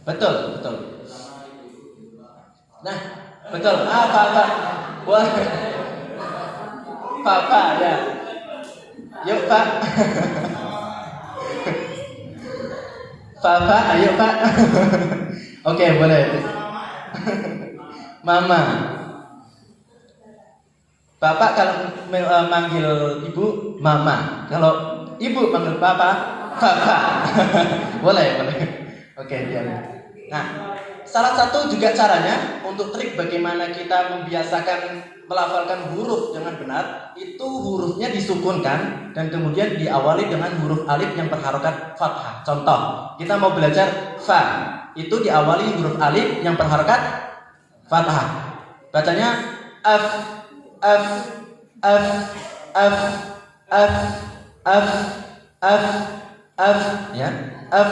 Betul, betul. Nah, betul. Pak. Wah, Pak ya. Yuk Pak. Pak, ayo Pak. Oke, boleh. Mama. Bapak kalau manggil ibu mama, kalau ibu panggil bapak, boleh. Oke, diam. Nah, salah satu juga caranya untuk trik bagaimana kita membiasakan melafalkan huruf dengan benar, itu hurufnya disukunkan dan kemudian diawali dengan huruf alif yang berharokat fathah. Contoh, kita mau belajar fa, itu diawali huruf alif yang berharokat fathah. Bacanya f ya, f.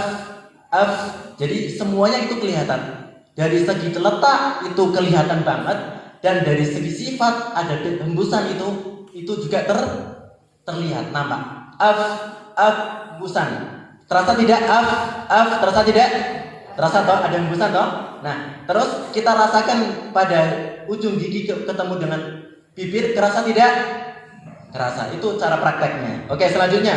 Jadi semuanya itu kelihatan. Dari segi letak itu kelihatan banget, dan dari segi sifat ada hembusan itu juga terlihat nampak. Hembusan. Terasa tidak? Terasa tidak? Terasa toh ada hembusan toh? Nah, terus kita rasakan pada ujung gigi ketemu dengan bibir, kerasa tidak? Kerasa. Itu cara prakteknya. Oke, selanjutnya.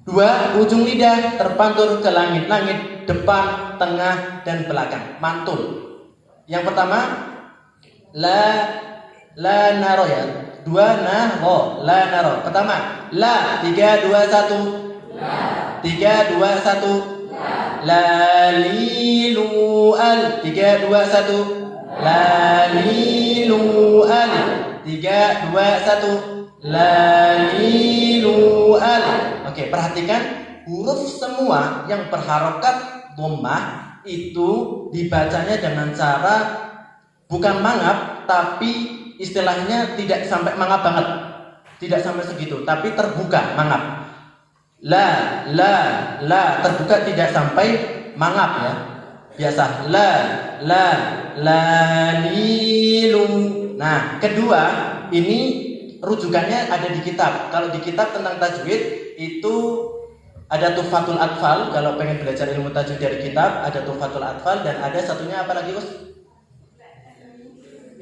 2. Ujung lidah terpantul ke langit-langit, depan, tengah, dan belakang. Mantul. Yang pertama, la naro ya. 2 naro, la naro. Pertama, la 3 2 1. La 3 2 1. La lilu al 3 2 1. La lilu al 3 2 1. La lilu al. Oke, perhatikan huruf semua yang berharokat dhammah itu dibacanya dengan cara bukan mangap, tapi istilahnya tidak sampai mangap banget, tidak sampai segitu, tapi terbuka mangap. La terbuka, tidak sampai mangap ya. Biasa la lilu. Nah, kedua ini rujukannya ada di kitab. Kalau di kitab tentang tajwid itu ada Tuhfatul Atfal. Kalau pengen belajar ilmu tajwid dari kitab ada Tuhfatul Atfal, dan ada satunya apa lagi Us?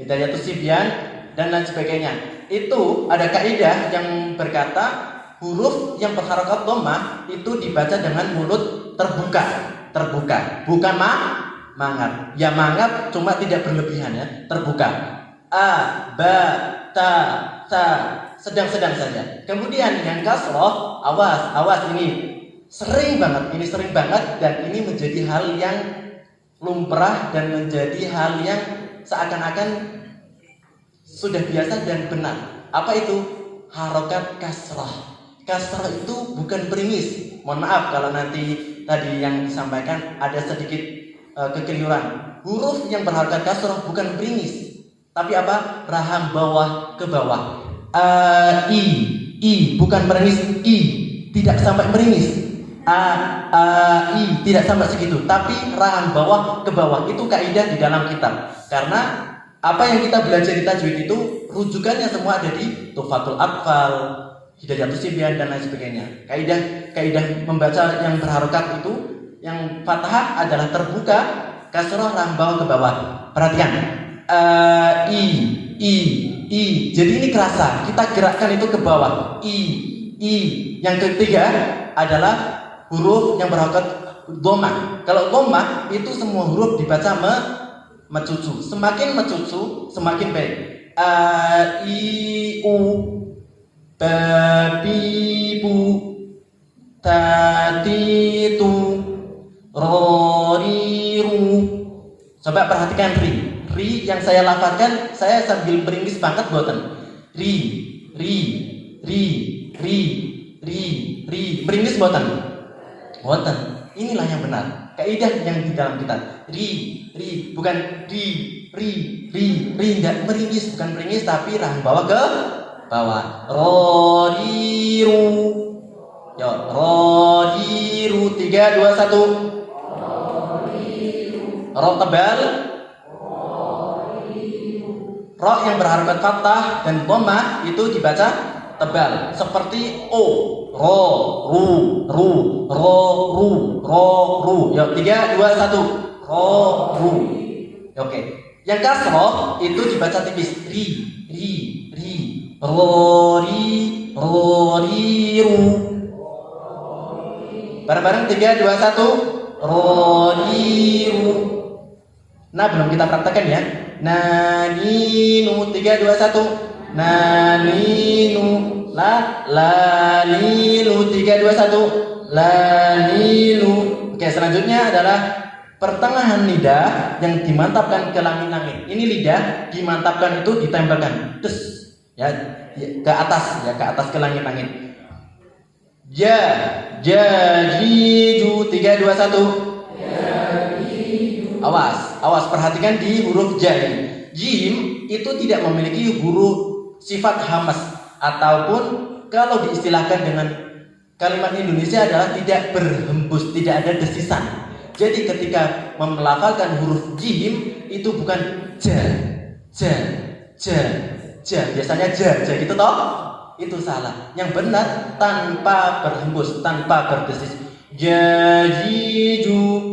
Hidayatus Sibyan dan lain sebagainya. Itu ada kaidah yang berkata huruf yang berharokat dhammah itu dibaca dengan mulut terbuka, bukan mangap. Ya mangap cuma tidak berlebihan ya, terbuka. A, ba, ta, sedang-sedang saja. Kemudian yang kasroh, awas ini sering banget dan ini menjadi hal yang lumrah dan menjadi hal yang seakan-akan sudah biasa dan benar. Apa itu? Harokat kasroh. Kasroh itu bukan beringis. Mohon maaf kalau nanti tadi yang disampaikan ada sedikit kekeliruan. Huruf yang berharokat kasroh bukan beringis, tapi apa? Rahang bawah ke bawah. I bukan meringis. I tidak sampai meringis. I tidak sampai segitu, tapi rahang bawah ke bawah. Itu kaidah di dalam kitab. Karena apa yang kita belajar di tajwid itu rujukannya semua ada di Tuhfatul Atfal, Hidayatus Sibyan dan lain sebagainya. Kaidah membaca yang berharokat itu, yang fathah adalah terbuka, kasroh rahang bawah ke bawah. Perhatikan. I. Jadi ini kerasa. Kita gerakkan itu ke bawah. I. Yang ketiga adalah huruf yang berharokat dhammah. Kalau dhammah itu semua huruf dibaca mecucu. Semakin mecucu semakin baik. A, I, U, babi, bu, tati, tu, rori, ru. Coba perhatikan ri yang saya lafazkan, saya sambil beringis banget buatan. Ri, beringis buatan. Inilah yang benar. Kaidah yang di dalam kitab. Ri, bukan ri, enggak meringis, bukan meringis tapi rahang bawah ke bawah. Rodiru. Yo, rodiru 3 2 1. Ro tebal. Ro yang berharokat fathah dan dhammah itu dibaca tebal seperti o. Ro, ru. Ya, 3 2 1. Ru. Oke. Yang kasroh itu dibaca tipis. Ri. Ri. Ru. Bareng-bareng 3, 2, 1. Ru. Nah, belum kita praktekkan ya. Naninu 3, 2, 1. Naninu. Lanilu 3, 2, 1. Lanilu. Oke, selanjutnya adalah pertengahan lidah yang dimantapkan ke langit-langit. Ini lidah dimantapkan itu ditempelkan. Terus ya ke atas ke langit-langit. Jiju 3, 2, 1. Awas perhatikan di huruf ja ini. Jim itu tidak memiliki huruf sifat hamas ataupun kalau diistilahkan dengan kalimat Indonesia adalah tidak berhembus, tidak ada desisan. Jadi ketika melafalkan huruf jim itu bukan ja. Biasanya ja gitu toh? Itu salah. Yang benar tanpa berhembus, tanpa berdesis. Jaju.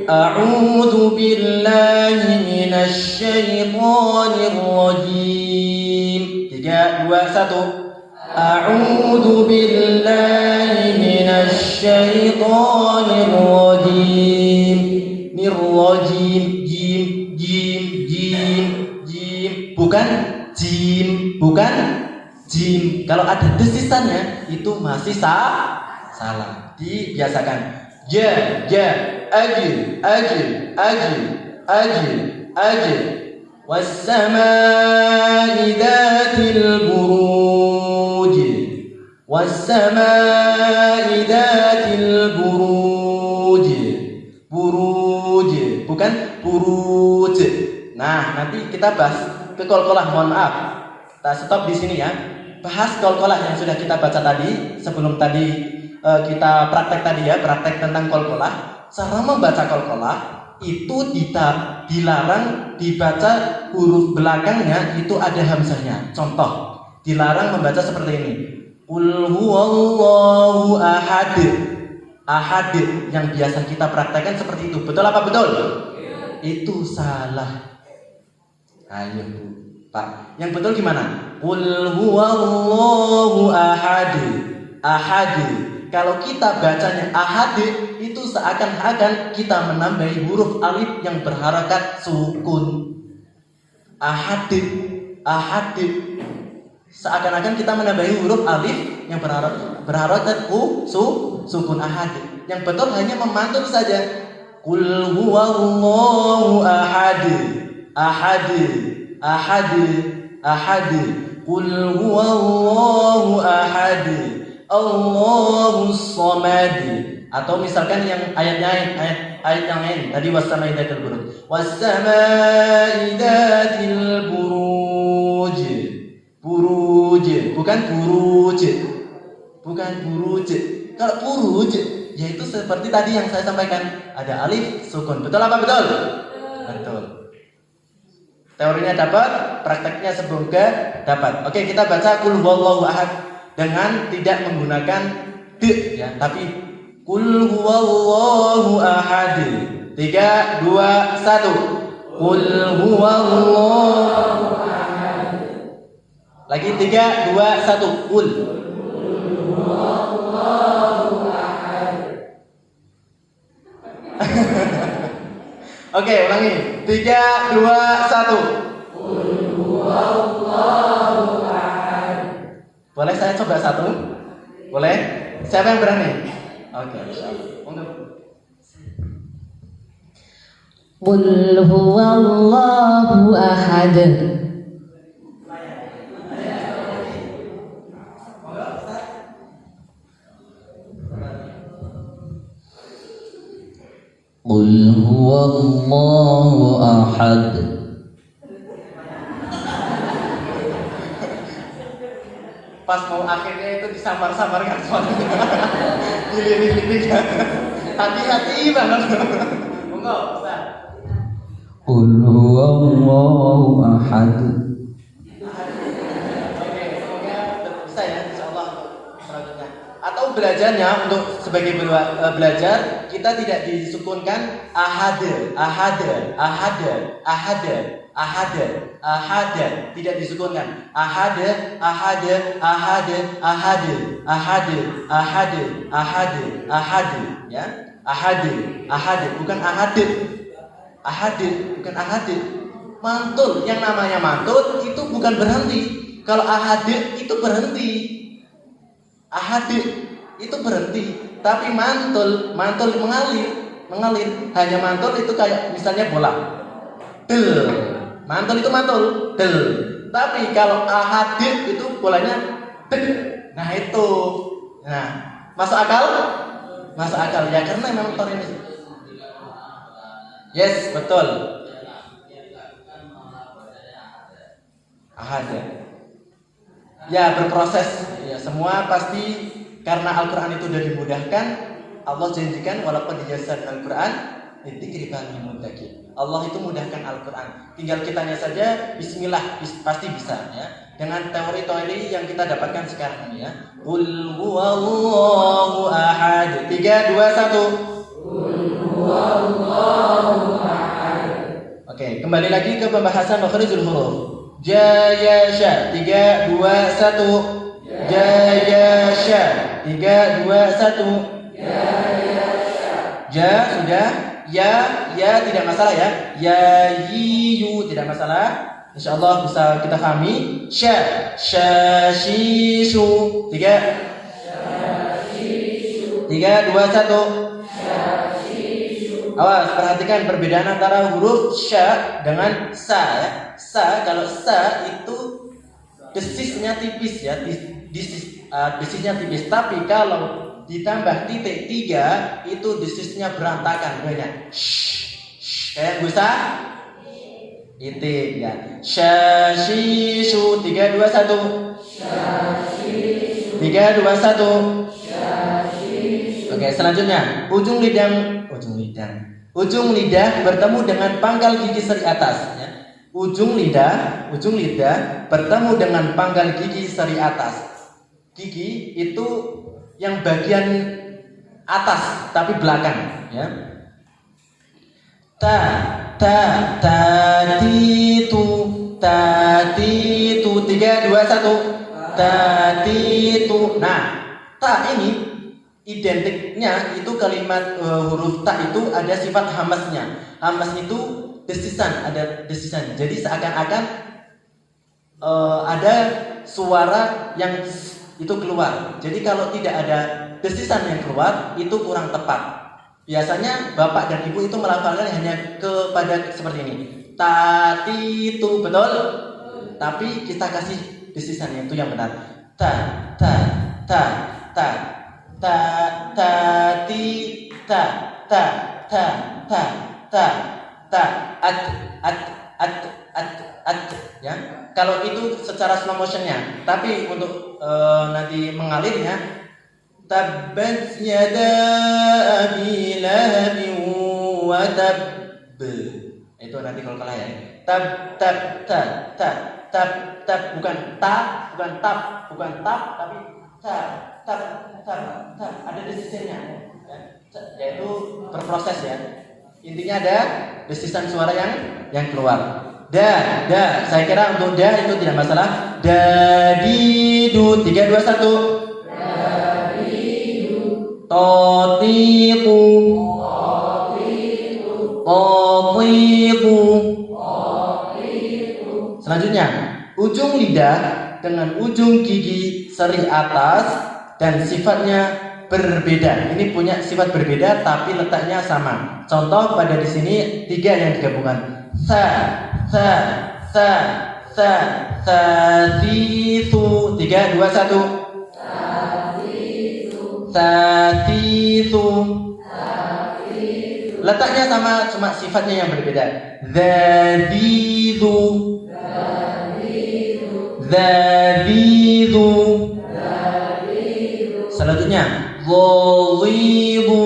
A'udzu billahi minasy syaithanir rajim. 3, 2, 1. A'udzu billahi minasy syaithanir rajim. Nirrajim. Jim. Bukan jim. Kalau ada desisannya itu masih salah. Dibiasakan. Ajil. Wassama'i dhatil buruj. Buruj, bukan buruj. Nah, nanti kita bahas ke qalqalah. Mohon maaf. Kita stop di sini ya. Bahas qalqalah yang sudah kita baca tadi sebelum tadi kita praktek tentang qalqalah. Cara membaca qalqalah itu dilarang dibaca huruf belakangnya itu ada hamzahnya. Contoh, dilarang membaca seperti ini. Qul huwallahu ahad. Ahad yang biasa kita praktekkan seperti itu. Betul apa betul? Itu salah. Ayo Bu, Pak. Yang betul gimana? Qul huwallahu ahad. Ahad. Kalau kita bacanya ahad itu seakan-akan kita menambahi huruf alif yang berharakat sukun. Ahad. Seakan-akan kita menambahi huruf alif yang berharakat sukun ahad. Yang betul hanya memantul saja. Qul huwallahu ahad. Qul huwallahu ahad. Allahus samad. Atau misalkan yang ayat yang lain tadi wassama'i dzatil buruj. Wassama'i dzatil buruj. Bukan buruj. Kalau buruj yaitu seperti tadi yang saya sampaikan, ada alif sukun. Betul apa betul? Betul. Teorinya dapat, prakteknya semoga dapat. Oke, kita baca qul huwallahu ahad dengan tidak menggunakan d ya, tapi qul huwallahu ahad. 3, 2, 1. Qul huwallahu ahad. Lagi 3, 2, 1. Qul huwallahu ahad. Oke, ulangi. 3, 2, 1. Qul huwallahu ahad. Boleh saya coba satu? Boleh? Siapa yang berani? Oke, insyaallah. Qul huwallahu ahad. Qul huwallahu ahad. Pas mau akhirnya itu disamar-samarkan suaranya. Dilirik-lirik. Hati-hati banget. Monggo, Ustaz. Qul huwallahu ahad. Oke, semoga bisa ya insyaallah selanjutnya. Atau belajarnya untuk sebagai belajar kita kita tidak disukunkan ahada, tidak disukunkan ya. Bukan ahade. Mantul, yang namanya mantul itu bukan berhenti. Kalau ahade itu berhenti. Ahade itu berhenti, tapi mantul mengalir. Hanya mantul itu kayak misalnya bola. Del. Mantul itu mantul, del. Tapi kalau ahade itu bolanya dek. Nah itu. Nah, masuk akal? Masuk akal ya, karena memang motor ini. Yes, betul. Ahada. Ya, berproses. Ya, semua pasti karena Al-Qur'an itu sudah dimudahkan. Allah janjikan walaupun diyassarna Al-Qur'an lidzikri fahal muddakir. Allah itu mudahkan Al-Qur'an. Tinggal kitanya saja bismillah pasti bisa ya. Dengan teori-teori yang kita dapatkan sekarang ini ya. Qul huwallahu ahad. 3 2 1. Qul huwallahu ahad. Oke, kembali lagi ke pembahasan makhrijul huruf. Ja ya sya 3 2 1. Ja ya sya 3 2 1. Ja sudah, ya tidak masalah ya. Ya yu tidak masalah. Insyaallah bisa kita pahami. Sya shi su 3 2 1. Awas, perhatikan perbedaan antara huruf sya dengan sa ya. Sa, kalau sa itu desisnya tipis ya, desisnya tipis. Tapi kalau ditambah titik 3 itu desisnya berantakan banyak. Kayak busa titik ya. Syashisu 3 2 1. 3 2 1. Oke, selanjutnya ujung lidah bertemu dengan pangkal gigi seri atas ya. Ujung lidah bertemu dengan pangkal gigi seri atas. Gigi itu yang bagian atas tapi belakang ya. Tatitu 3 2 1. Tatitu. Nah, ta ini identiknya itu kalimat huruf ta itu ada sifat hamasnya. Hamas itu desisan, ada desisan. Jadi seakan-akan ada suara yang itu keluar. Jadi kalau tidak ada desisan yang keluar itu kurang tepat. Biasanya bapak dan ibu itu melafalkan hanya kepada seperti ini. Tatitu, betul? Tapi kita kasih desisan itu yang benar. Ya. Kalau itu secara slow motionnya, tapi untuk nanti mengalirnya tabbat yada abi lahabin wa tab. Itu nanti kalau kalah ya. Tab bukan tap, tapi tab ada desisnya ya. Yaitu berproses ya. Intinya ada desisan suara yang keluar. Da, saya kira untuk da itu tidak masalah. Dadidu 3 2 1. Dadidu. Totiqu. Selanjutnya, ujung lidah dengan ujung gigi seri atas dan sifatnya berbeda. Ini punya sifat berbeda tapi letaknya sama. Contoh pada di sini 3 yang digabungkan. Tatisu 3 2 1. Tatisu. Letaknya sama, cuma sifatnya yang berbeda. Dzadidu. Selanjutnya dzalidu.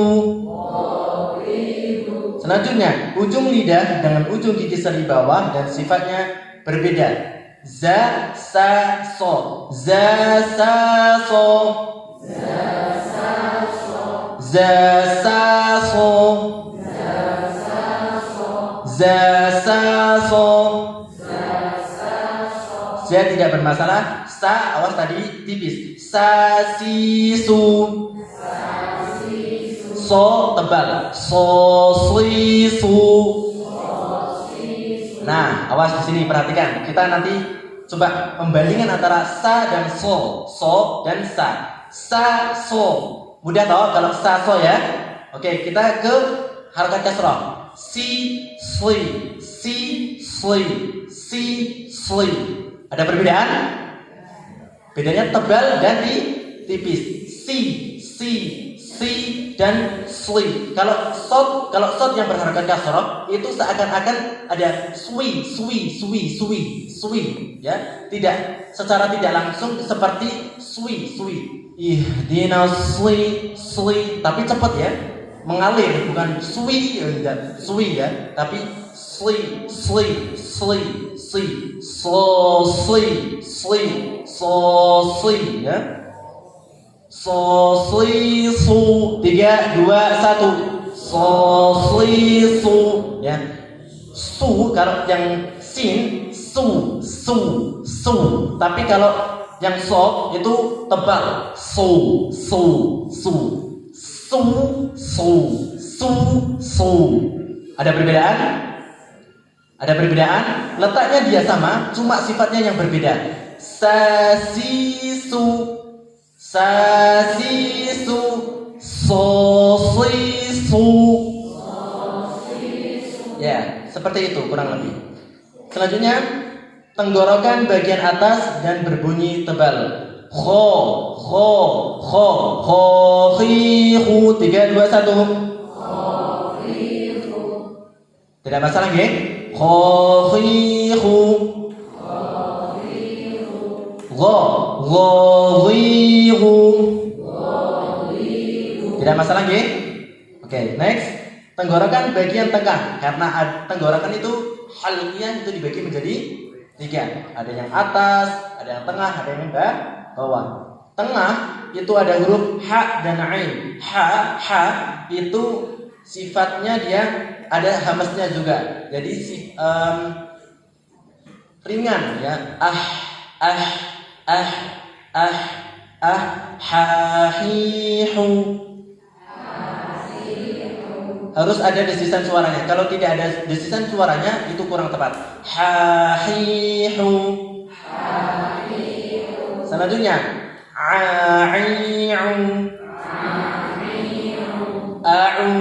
Selanjutnya ujung lidah dengan ujung gigi seri bawah dan sifatnya berbeda. Za sa so. Za sa so. Za sa so. za sa so. Za tidak bermasalah. Sa awas tadi tipis. Sa si su. So tebal. So si su. Nah, awas di sini perhatikan. Kita nanti coba pembandingan antara sa dan so. So dan sa. Sa so. Mudah toh kalau sa so ya. Oke, kita ke harokat kasrah. Si sli. Si sli. Si sli. Ada perbedaan? Bedanya tebal dan tipis. Si dan sli. Kalau sod yang berharokat kasrah itu seakan-akan ada swi ya. Tidak secara tidak langsung seperti swi. Ihdinas sli tapi cepat ya. Mengalir bukan swi ya, tapi sli so sli ya. So sli su 3 2 1 so sli su ya. Su kalau yang sin su tapi kalau yang so itu tebal su ada perbedaan? Ada perbedaan? Letaknya dia sama, cuma sifatnya yang berbeda. Sa si su so si su. Ya, seperti itu kurang lebih. Selanjutnya tenggorokan bagian atas dan berbunyi tebal. Kho khi hu 3 2 1. Tidak masalah nggih? Kho khi hu. Ghi hu. Tidak masalah nggih? Oke, next. Tenggorokan bagian tengah karena tenggorokan itu halqiyah itu dibagi menjadi 3. Ada yang atas, ada yang tengah, ada yang bawah. Tengah itu ada huruf ha dan ain. Ha itu sifatnya dia ada hamasnya juga. Jadi ringan ya. Hahihu. Harus ada desisan suaranya. Kalau tidak ada desisan suaranya itu kurang tepat. Hahihu. Selanjutnya a'i'u. A'u.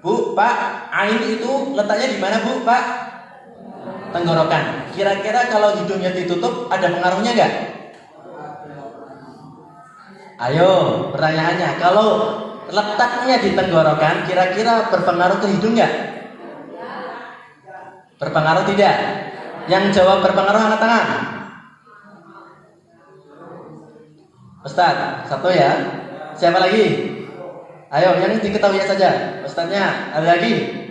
Bu, Pak, ain itu letaknya di mana, Bu, Pak? Tenggorokan. Kira-kira kalau hidungnya ditutup ada pengaruhnya enggak? Ayo, pertanyaannya, kalau letaknya di tenggorokan kira-kira berpengaruh ke hidung enggak? Berpengaruh tidak? Yang jawab berpengaruh angkat tangan. Ustaz, satu ya. Siapa lagi? Ayo, yang diketahui saja. Ustaznya, ada lagi?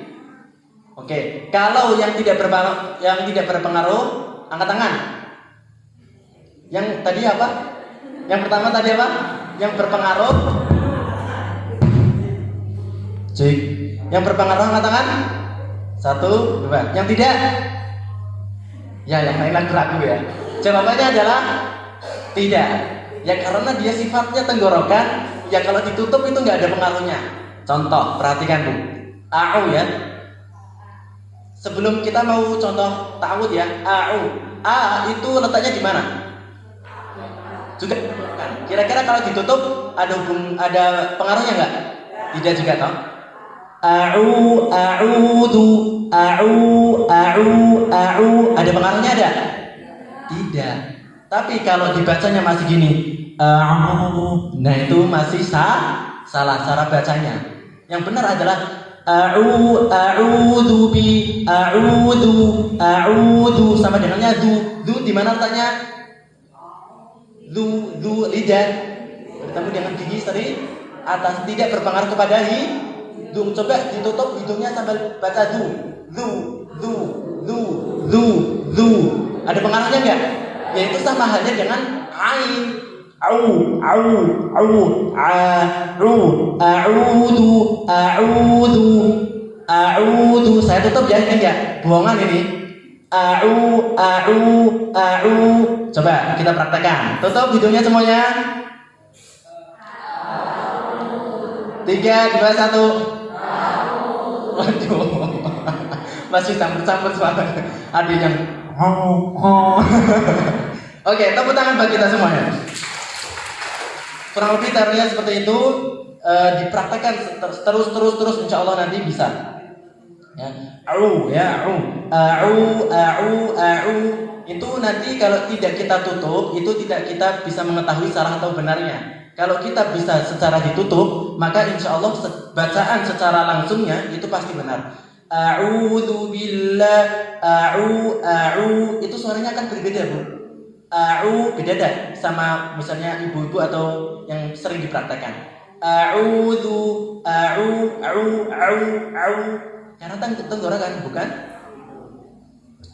Oke. Kalau yang tidak berpengaruh, angkat tangan. Yang tadi apa? Yang pertama tadi apa? Yang berpengaruh. Cik. Yang berpengaruh angkat tangan. 1 2. Yang tidak? Ya, yang lain ragu ya. Jawabannya adalah tidak. Ya karena dia sifatnya tenggorokan. Ya kalau ditutup itu nggak ada pengaruhnya. Contoh, perhatikan Bu. A'u ya. Sebelum kita mau contoh ta'awud ya. A'u. A itu letaknya di mana? Juga kan. Kira-kira kalau ditutup ada pengaruhnya nggak? Tidak juga toh. A'udhu. Ada pengaruhnya ada? Tidak. Tapi kalau dibacanya masih gini. Nah itu masih salah cara bacanya. Yang benar adalah a'udhu sama dengannya du di mana letaknya? Du lidah bertemu dengan gigi tadi atas, tidak berpengaruh kepada hidung. Coba ditutup hidungnya sambil baca du. Ada pengaruhnya enggak? Yaitu sama halnya dengan ain. Au, au, au, a'u, a'udhu. Saya tutup ya, ini ya, buangan ini. A'u. Coba kita praktekkan. Tutup hidungnya semuanya. 3, 2, 1. Waduh, masih campur-campur suara. Ada yang Oke, tepuk tangan bagi kita semuanya. Kurang lebih teorinya seperti itu. Dipraktekkan terus, insya Allah nanti bisa. Ya, au. Itu nanti kalau tidak kita tutup, itu tidak kita bisa mengetahui salah atau benarnya. Kalau kita bisa secara ditutup, maka insya Allah bacaan secara langsungnya itu pasti benar. A'udzu billah, a'u, itu suaranya akan berbeda, Bu. A'u beda dah sama misalnya ibu-ibu atau yang sering dipraktekkan. A'udzu, a'u. Karena tenggorokan, bukan?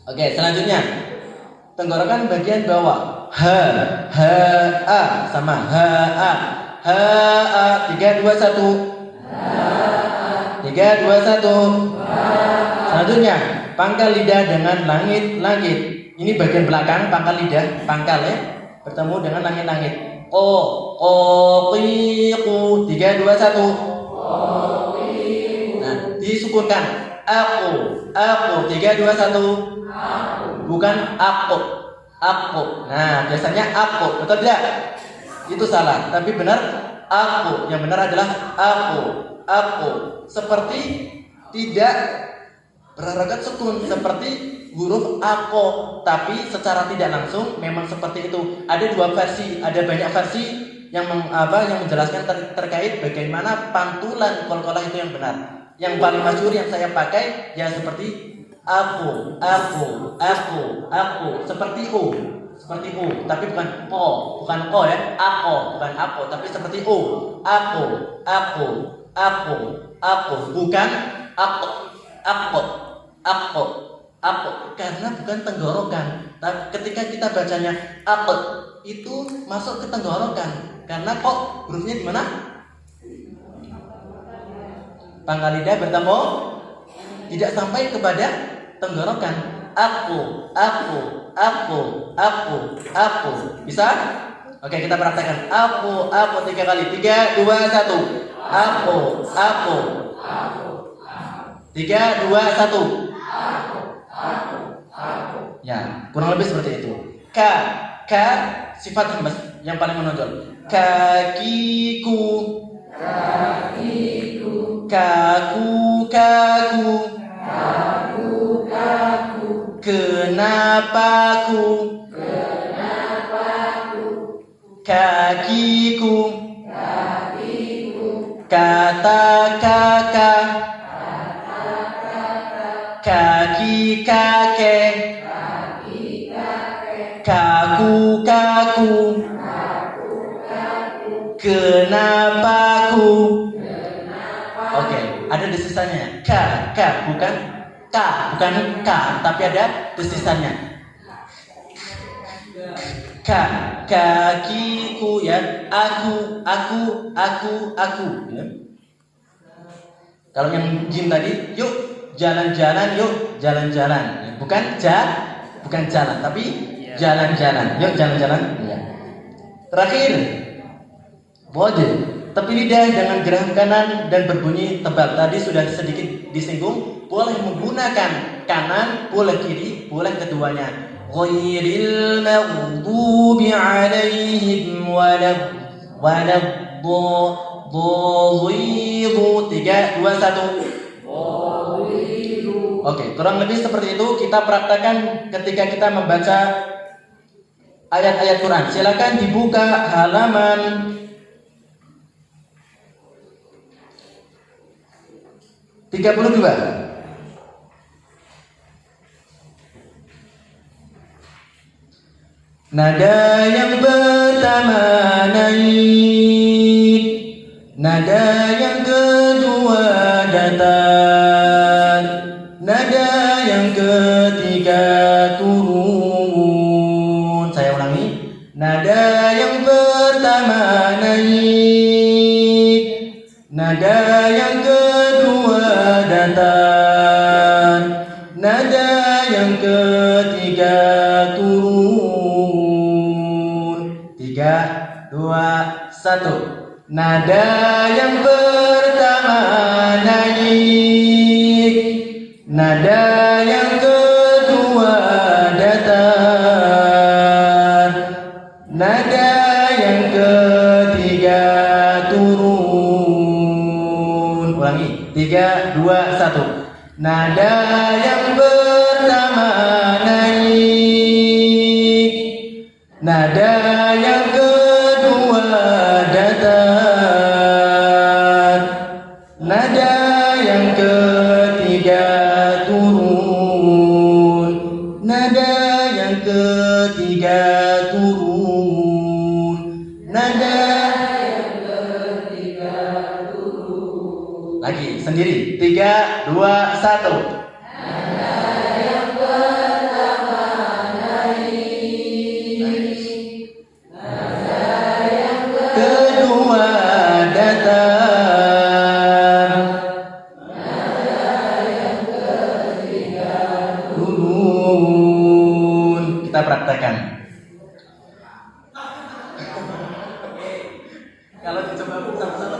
Oke, selanjutnya. Tenggorokan bagian bawah. Ha, a, sama ha, a. 3, 2, 1. 3, 2, 1. Selanjutnya, pangkal lidah dengan langit. Ini bagian belakang pangkal lidah, pangkal ya, bertemu dengan langit. Qiqu. 3, 2, 1. Nah, disukunkan. Aku. 3, 2, 1. Bukan aku. Nah, biasanya aku, betul tidak? Itu salah, tapi benar aku. Yang benar adalah aku. Seperti tidak berharakat sukun, seperti huruf ako, tapi secara tidak langsung memang seperti itu. Ada dua versi, ada banyak versi yang menjelaskan terkait bagaimana pantulan qalqalah itu yang benar. Yang paling masyhur yang saya pakai ya seperti aku, seperti u, tapi bukan ko ya, bukan ako, tapi seperti u, aku, bukan aku, karena bukan tenggorokan. Tapi ketika kita bacanya aku, itu masuk ke tenggorokan, karena kok hurufnya di mana? Pangkal lidah bertemu, tidak sampai kepada tenggorokan. Aku. Bisa? Oke, kita praktekkan. Aku 3 kali. 3, 2, 1. Aku. 3, 2, 1. Ya, kurang lebih seperti itu. Ka sifat hembas yang paling menonjol. Kakiku. Kaku. Kenapaku. Kakiku. Kata kakak. Kaki kakek. Kaku. Kenapaku. Oke, ada desisannya. K, bukan K, tapi ada desisannya. Kakiku ya, aku ya. Kalau yang jim tadi, yuk jalan-jalan, ya. Bukan jalan, tapi jalan-jalan. Yuk jalan-jalan. Ya. Terakhir, wajib tepi lidah dengan gerak kanan dan berbunyi tebal. Tadi sudah sedikit disinggung. Boleh menggunakan kanan, boleh kiri, boleh keduanya. Ghairil maghdubi alaihim waladdallin. 3, 2, 1. Oke, kurang lebih seperti itu. Kita praktekkan ketika kita membaca ayat-ayat Quran. Silakan dibuka halaman 32. Nada yang pertama naik, nada yang kedua datar, nada yang ketiga turun. Saya ulangi. Nada yang pertama pertama naik, nada yang kedua datar, nada yang ketiga turun. 3, 2, 1. Nada yang pertama naik, nada yang kedua datar, nada yang ketiga turun. Ulangi. 3, 2, 1. Nada yang pertama naik, nada yang kedua datar, nada yang ketiga turun, nada yang ketiga turun, nada yang ketiga turun. Lagi sendiri. 3, 2, 1. Kedua datar, turun. Kita praktekkan. Kalau dicoba sama-sama.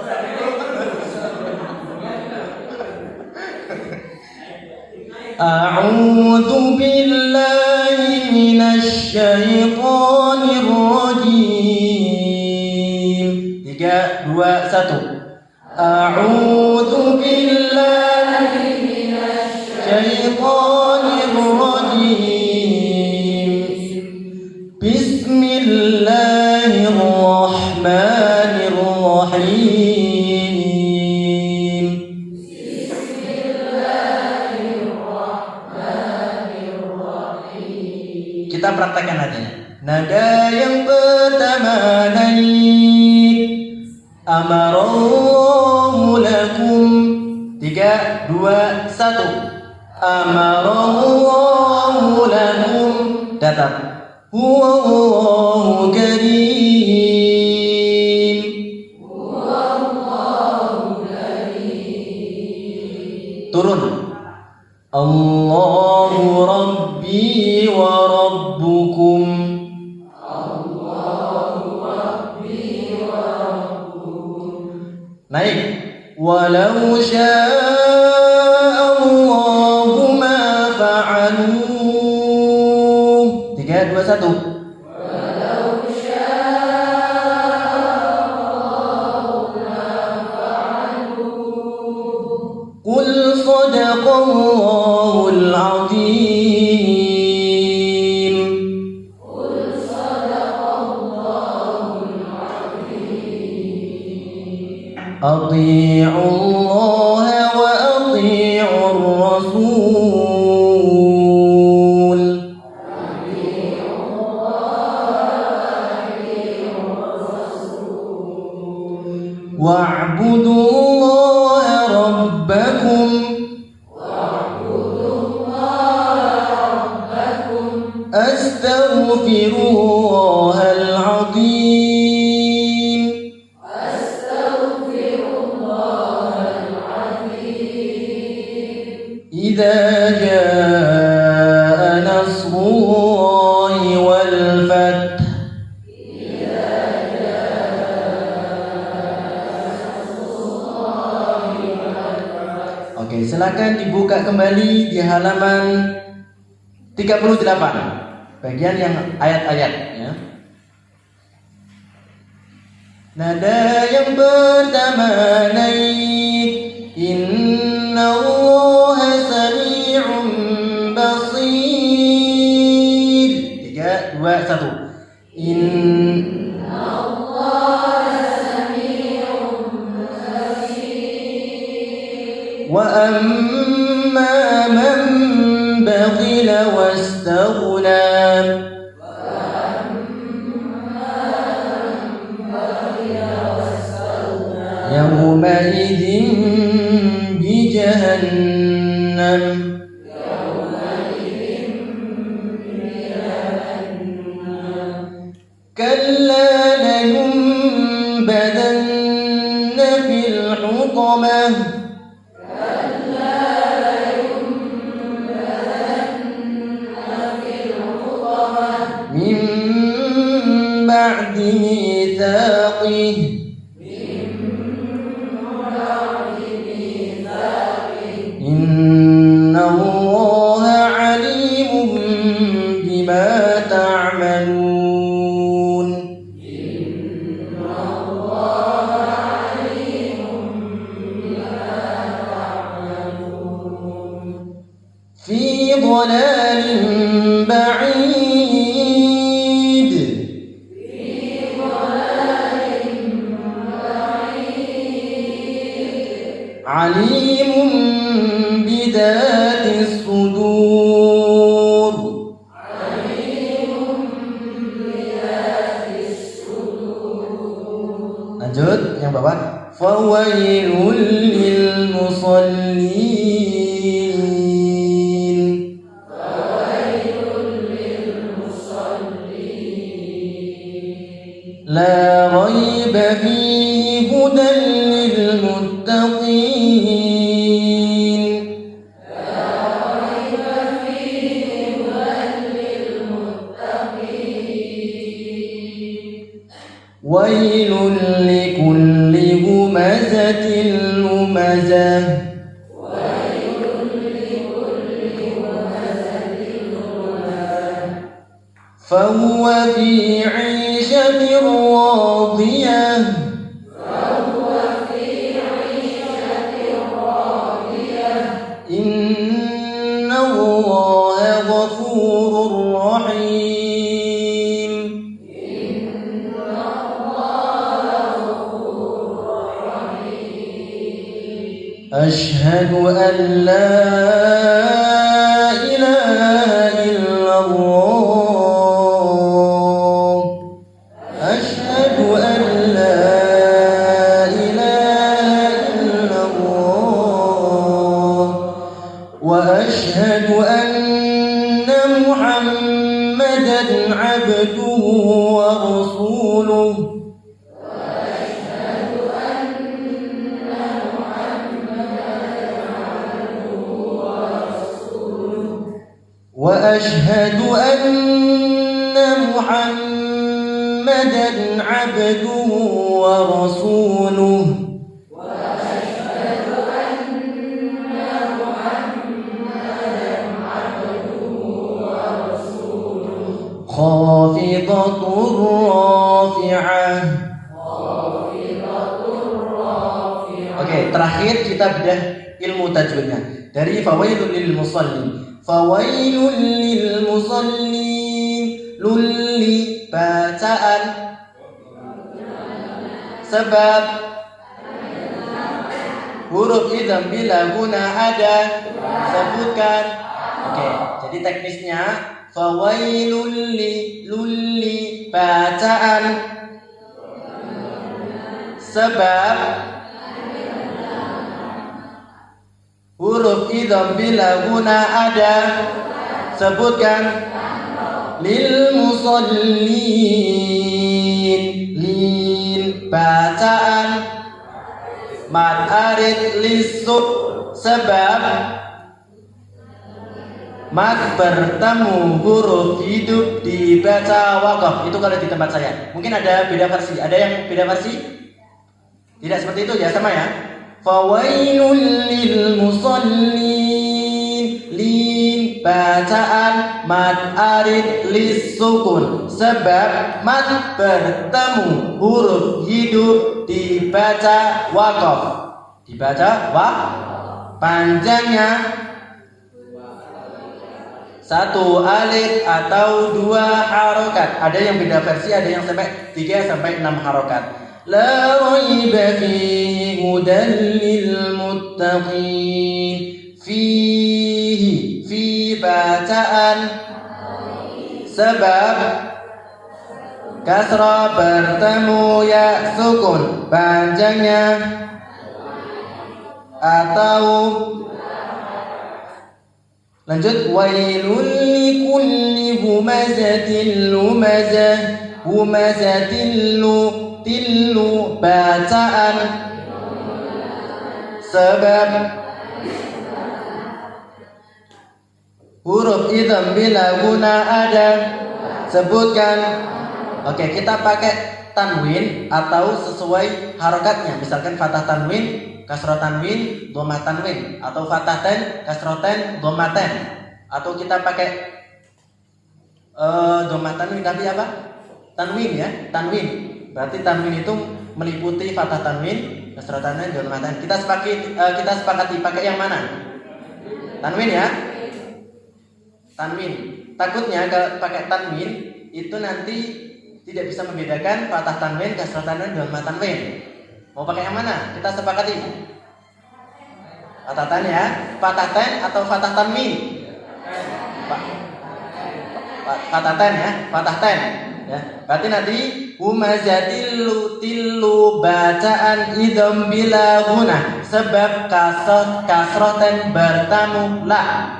A'udzu billahi minasy syaithanir rajim. 3, 2, 1. A'udzu billahi minasy syaitanir rajim. Bismillahirrahmanirrahim. Kita praktekkan aja. Nada yang pertama naik, amarallahu lakum. 3, 2, 1. Amarallahu lakum datar. Huwallahu karim. Turun. Allahu Rabbi wa Rabbukum. Naik. Walau sya'allahu ma fa'aluh. 3, 2, 1. Qul sadaqallahul azim. Ati'u Allah wa ati'u Rasul. Wa'budu Allah rabbakum. Astaghfirullahal azim. Idza jaa nasrullahi wal fath. Oke, silakan dibuka kembali di halaman 38. Bagian yang ayat-ayat ya. Nada yang pertama naik, innallaha sami'un basir. 3, 2, 1. Innallaha sami'un basir. Wa amma man baghila wastaghna. Yawma'idhin bijahannam. Kalla layunbadhanna في الحطمة من بعد ميثاقه إن الله عليم بما تعملون في ضلال بعيد عليم بذات الصدور lanjut yang bawah fawailul lil musallin la raiba fihi hudan lil muttaqin wailul likulli humazatin lumazah فهو في عيشة راضية إن الله غفور رحيم أشهد أن لا إله إلا الله أشهد أن لا إله إلا الله وأشهد أن محمدا عبده ورسوله وأشهد أن محمدا عبده ورسوله خافضة رافعة. Oke, terakhir kita bedah ilmu tajwidnya dari fawailul lil musallin. Fawailul lil musallin, lulli bacaan, sebab huruf idgham bila guna ada, sebutkan. Oke, jadi teknisnya fawailul li, lulli bacaan, sebab huruf idgham bila guna ada, sebutkan. Lil musallin, lin bacaan, mad arid lisuk, sebab mad bertemu huruf hidup dibaca waqaf. Itu kalau di tempat saya. Mungkin ada beda versi. Ada yang beda versi? Tidak seperti itu ya, sama ya. Fawailul lil musallin, lin bacaan, mad arid lisukun, sebab mad bertemu huruf hidup dibaca waqaf. Dibaca panjangnya satu alif atau dua harokat. Ada yang beda versi, ada yang sampai 3 sampai 6 harokat. La raiba fihi hudan lil muttaqin. Fihi, fi bacaan, sebab kasra bertemu ya sukun, panjangnya atau lanjut wailul likulli humazatin lumazah. humaza tillu bacaan sebab huruf idgham bila guna ada. Sebutkan. Oke, kita pakai tanwin atau sesuai harokatnya. Misalkan fathah tanwin, kasroh tanwin, dhammah tanwin, atau fathah ten, kasroh ten, dhammah ten. Atau kita pakai dhammah tanwin tapi apa? Tanwin ya, tanwin. Berarti tanwin itu meliputi fathah tanwin, kasroh tanwin, dhammah ten. Kita sepakati pakai yang mana? Tanwin ya. Tanwin. Takutnya kalau pakai tanwin itu nanti tidak bisa membedakan fathah tanwin, kasroh tanwin, dhammah tanwin. Mau pakai yang mana? Kita sepakati. Fathah tan ya, fathah ten atau fathah tanwin? Fathah ten ya, fathah ten. Ya, berarti nanti humaza tillu bacaan idgham bila guna sebab kasroh ten bertamu la.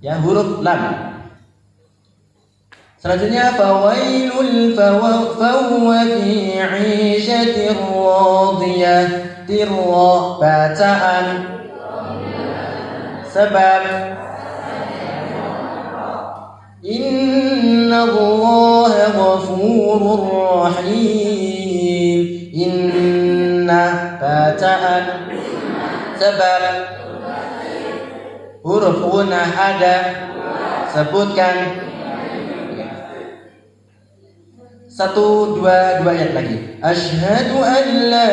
Ya, huruf lam. Selanjutnya fawailul fahuwa fi 'ishatir radiyah. Tirra bacaan sebab innallaha ghafurur rahim. Inna bacaan sebab huruf gunah ada. Sebutkan. Satu, dua ayat lagi. Asyhadu an la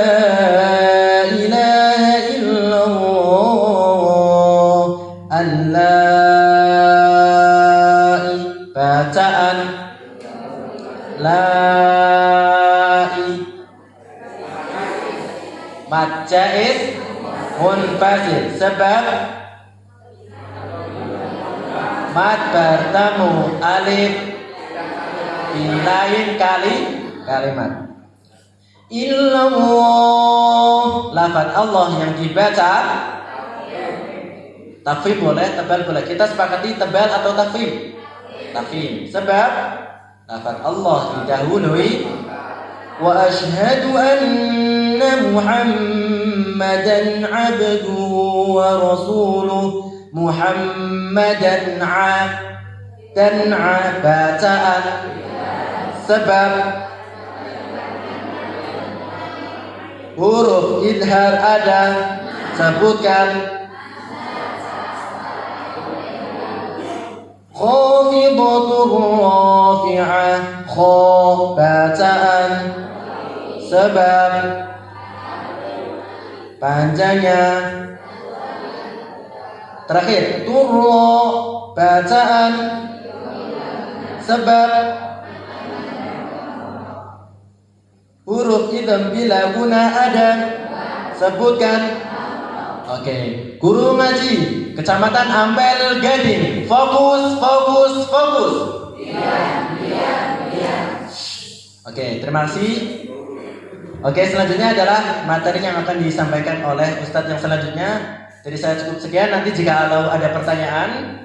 ilaha illallah. Allai bacaan lai. Mad jaiz munfasil sebab mad bertemu alif di lain kalimat. Illallah, lafaz Allah yang dibaca takfif boleh, tebal boleh. Kita sepakati tebal atau takfif? Takfif. Sebab lafaz Allah didahului. Wa asyhadu anna Muhammadan abduhu wa rasuluh. Muhammadan dan bacaan sebab huruf idhar ada. Sebutkan. Khafidatur rafi'ah. Kha bacaan sebab panjangnya. Terakhir turra bacaan sebab huruf idgham bila guna ada. Sebutkan. Oke, guru ngaji Kecamatan Ampel Gading. Fokus. Oke, terima kasih. Oke, selanjutnya adalah materi yang akan disampaikan oleh Ustadz yang selanjutnya. Jadi saya cukup sekian. Nanti jika ada pertanyaan,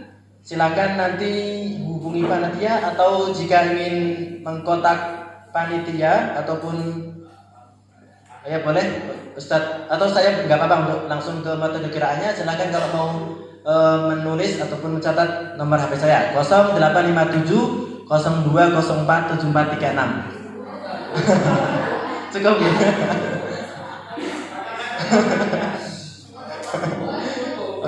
silakan nanti hubungi panitia, atau jika ingin mengkontak panitia ataupun ya boleh Ustadz, atau saya nggak apa-apa untuk langsung ke metode kiraannya. Silakan kalau mau menulis ataupun mencatat nomor HP saya 0857 0204 7436. Cukup ya.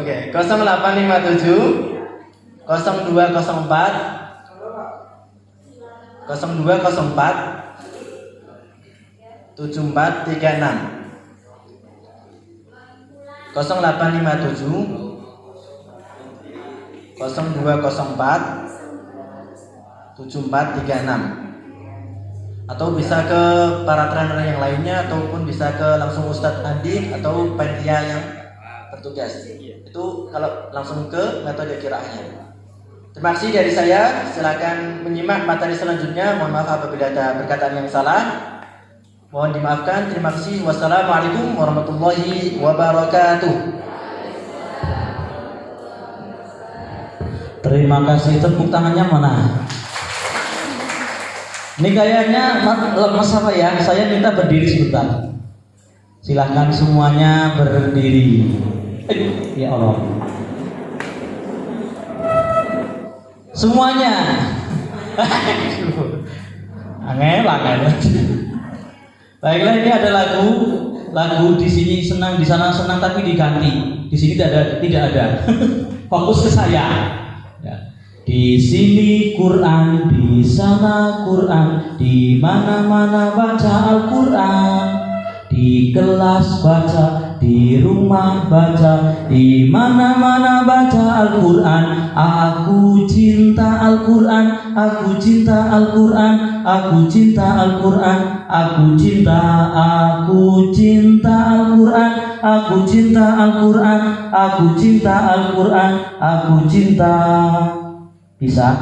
Oke, 0857 0204 7436. 0857 0204 7436. Atau bisa ke para trainer yang lainnya, ataupun bisa ke langsung Ustadz Andi atau panitia yang bertugas. Itu kalau langsung ke metode kiraannya. Terima kasih dari saya. Silakan menyimak materi selanjutnya. Mohon maaf apabila ada perkataan yang salah. Mohon dimaafkan. Terima kasih. Wassalamualaikum warahmatullahi wabarakatuh. Terima kasih. Tepuk tangannya mana? Ini kayaknya lemes apa ya? Saya minta berdiri sebentar. Silahkan semuanya berdiri. Ya Allah. Semuanya. Angel. Baiklah, ini ada lagu di sini senang, di sana senang, tapi diganti. Di sini tidak ada. Fokus ke saya. Ya. Di sini Quran, di sana Quran, di mana-mana baca Al-Quran, di kelas baca, di rumah baca, di mana-mana baca Al-Quran. Aku cinta Al-Quran, aku cinta Al-Quran, aku cinta Al-Quran, aku cinta Al-Quran, aku cinta Al-Quran, aku cinta Al-Quran, aku cinta. Bisa?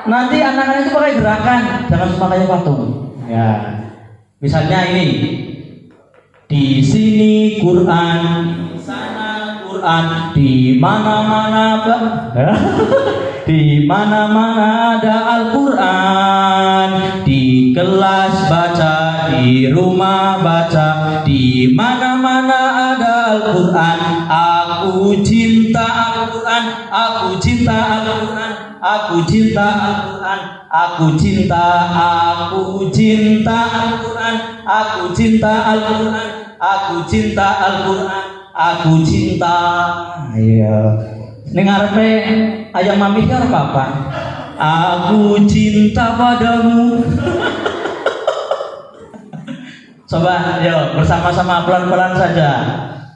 Nanti anak-anak itu pakai gerakan, jangan cuma kayak patung. Ya. Misalnya ini. Di sini Quran, di sana Quran, di mana-mana di mana-mana ada Al-Quran, di kelas baca, di rumah baca, di mana-mana ada Al-Quran. Aku cinta Al-Quran, aku cinta Al-Quran, aku cinta Al-Quran, aku cinta Al-Quran, aku cinta Al-Quran, aku cinta Al-Quran, aku cinta. Iya. Ning ngarepe ayam mami ki arep apa? Aku cinta padamu. Coba, yuk bersama-sama pelan-pelan saja.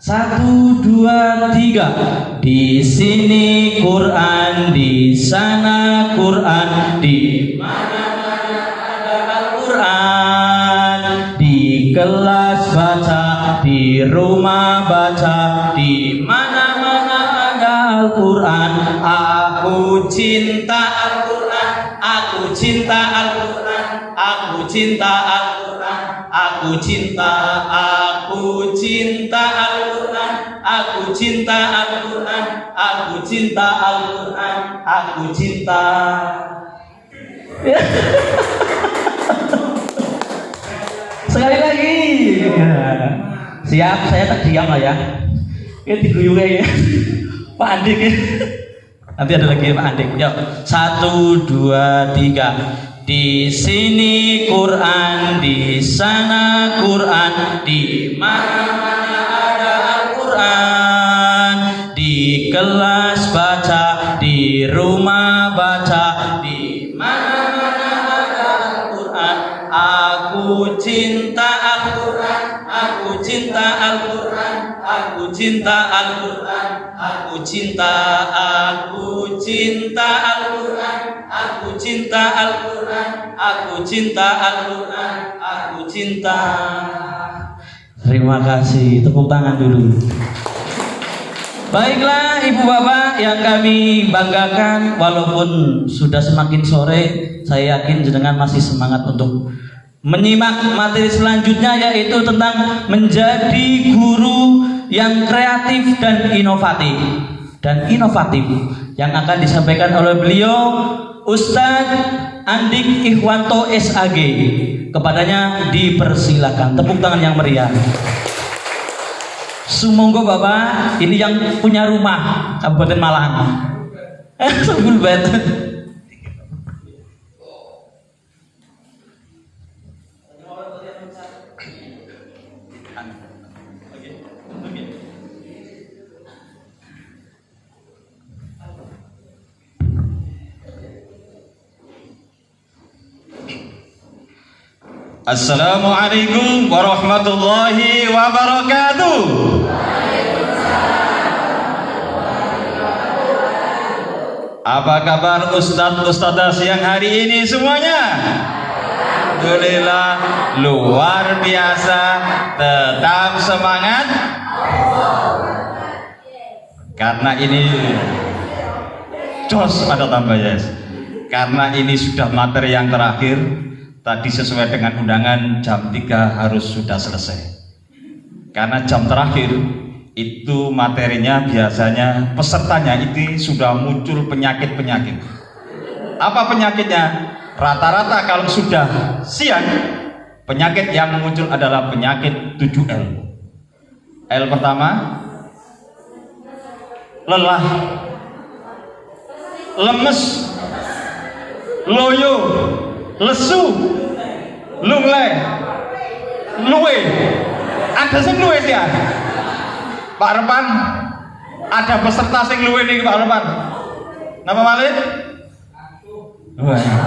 1, 2, 3. Di sini Quran, di sana Quran, di mana-mana ada Al-Quran, di kelas baca, di rumah baca, di mana-mana ada Al-Quran. Aku cinta Al-Quran, aku cinta Al-Quran, aku cinta Al-Quran, aku cinta Al-Quran, aku cinta Al-Quran, aku cinta Al-Quran, aku cinta. Sekali lagi. Siap, saya tak diam lah ya. Ini diguyur ya. Pak Andik ya. Nanti ada lagi Pak Andik. Yuk, 1, 2, 3. Di sini Quran, di sana Quran, di mana-mana ada Al-Quran, di kelas baca, di rumah baca, di mana-mana ada Al-Quran. Aku cinta Al-Quran, aku cinta Al-Quran, aku cinta Al-Quran, aku cinta Al-Quran, aku cinta Al-Quran, aku cinta Al-Quran, aku cinta. Terima kasih, tepuk tangan dulu. Baiklah ibu bapak yang kami banggakan, walaupun sudah semakin sore, saya yakin jenengan masih semangat untuk menyimak materi selanjutnya, yaitu tentang menjadi guru yang kreatif dan inovatif yang akan disampaikan oleh beliau Ustadz Andik Ikhwanto SAG. Kepadanya dipersilakan, tepuk tangan yang meriah. Sumonggo Bapak, ini yang punya rumah Kabupaten Malang. Bulbet. Assalamualaikum warahmatullahi wabarakatuh. Apa kabar Ustadz-Ustadzah siang hari ini semuanya? Alhamdulillah, luar biasa. Tetap semangat. Karena ini jos ada tambah yes. Karena ini sudah materi yang terakhir. Tadi sesuai dengan undangan jam 3 harus sudah selesai. Karena jam terakhir itu materinya biasanya pesertanya itu sudah muncul penyakit-penyakit. Apa penyakitnya? Rata-rata kalau sudah siang, penyakit yang muncul adalah penyakit 7L. L pertama, lelah, lemes, loyo, lesu, lunglai, luwe. Ada sing luwe sih ya? Pak Repan, ada peserta sing luwe nih Pak Repan. Nama malih?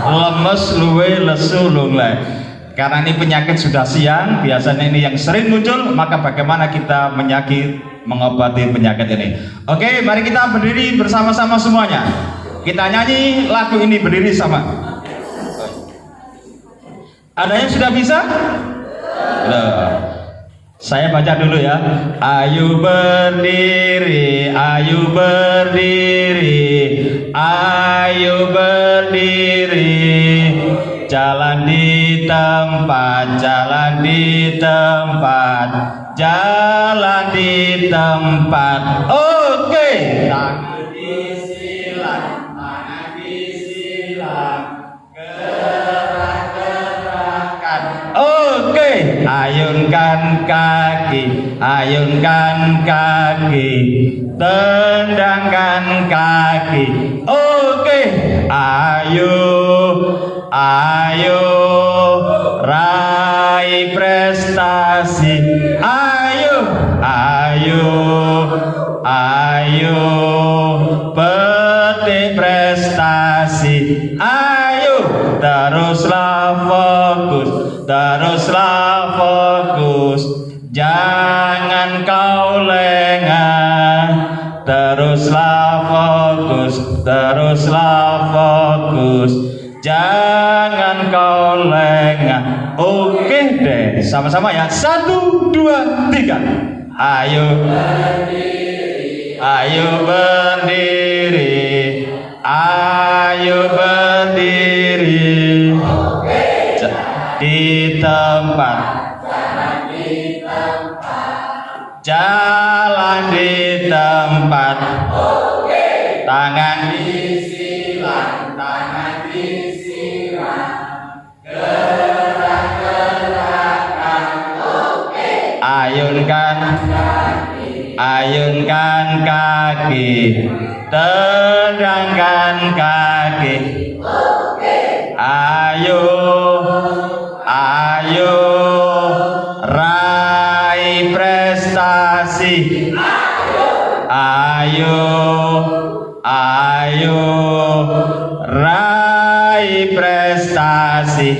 Lemes, luwe, lesu, lunglai. Karena ini penyakit sudah siang, biasanya ini yang sering muncul, maka bagaimana kita mengobati penyakit ini? Oke, mari kita berdiri bersama-sama semuanya. Kita nyanyi lagu ini berdiri sama. Ada yang sudah bisa? Saya baca dulu ya. Ayo berdiri, ayo berdiri, ayo berdiri. Jalan di tempat, jalan di tempat, jalan di tempat. Oke. Tangan disilang, tangan disilang. Gerak-gerakkan. Oke. Ayunkan kaki, ayunkan kaki, tendangkan kaki. Oke. Ayo, ayo, raih prestasi. Ayo, ayo, ayo, petik prestasi. Ayo, teruslah fokus, teruslah fokus, jangan kau lengah. Teruslah fokus, teruslah fokus, jangan kau lengah. Oke deh, sama-sama ya. 1, 2, 3. Ayo berdiri, ayo berdiri, ayo berdiri. Di tempat, jalan di tempat. Tangan disilang, tangan disilang. Gerak-gerakkan. Ayunkan, ayunkan kaki, tendangkan kaki. Ayo, ayo, raih prestasi. Ayo, ayo, raih prestasi.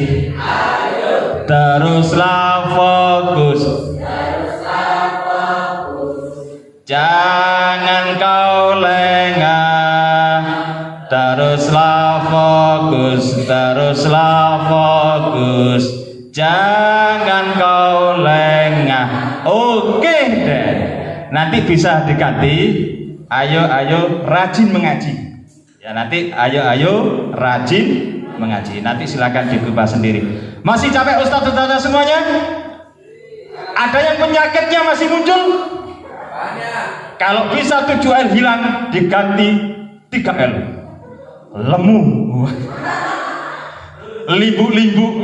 Teruslah fokus, jangan kau lengah. Teruslah fokus, teruslah fokus, jangan kau lengah. Oke deh. Nanti bisa diganti. Ayo, ayo, rajin mengaji. Ya nanti ayo, rajin mengaji. Nanti silakan dibuka sendiri. Masih capek ustaz-ustazah semuanya? Ada yang penyakitnya masih muncul? Kalau bisa 7L hilang, diganti 3L. Lemu, limbu-limbu.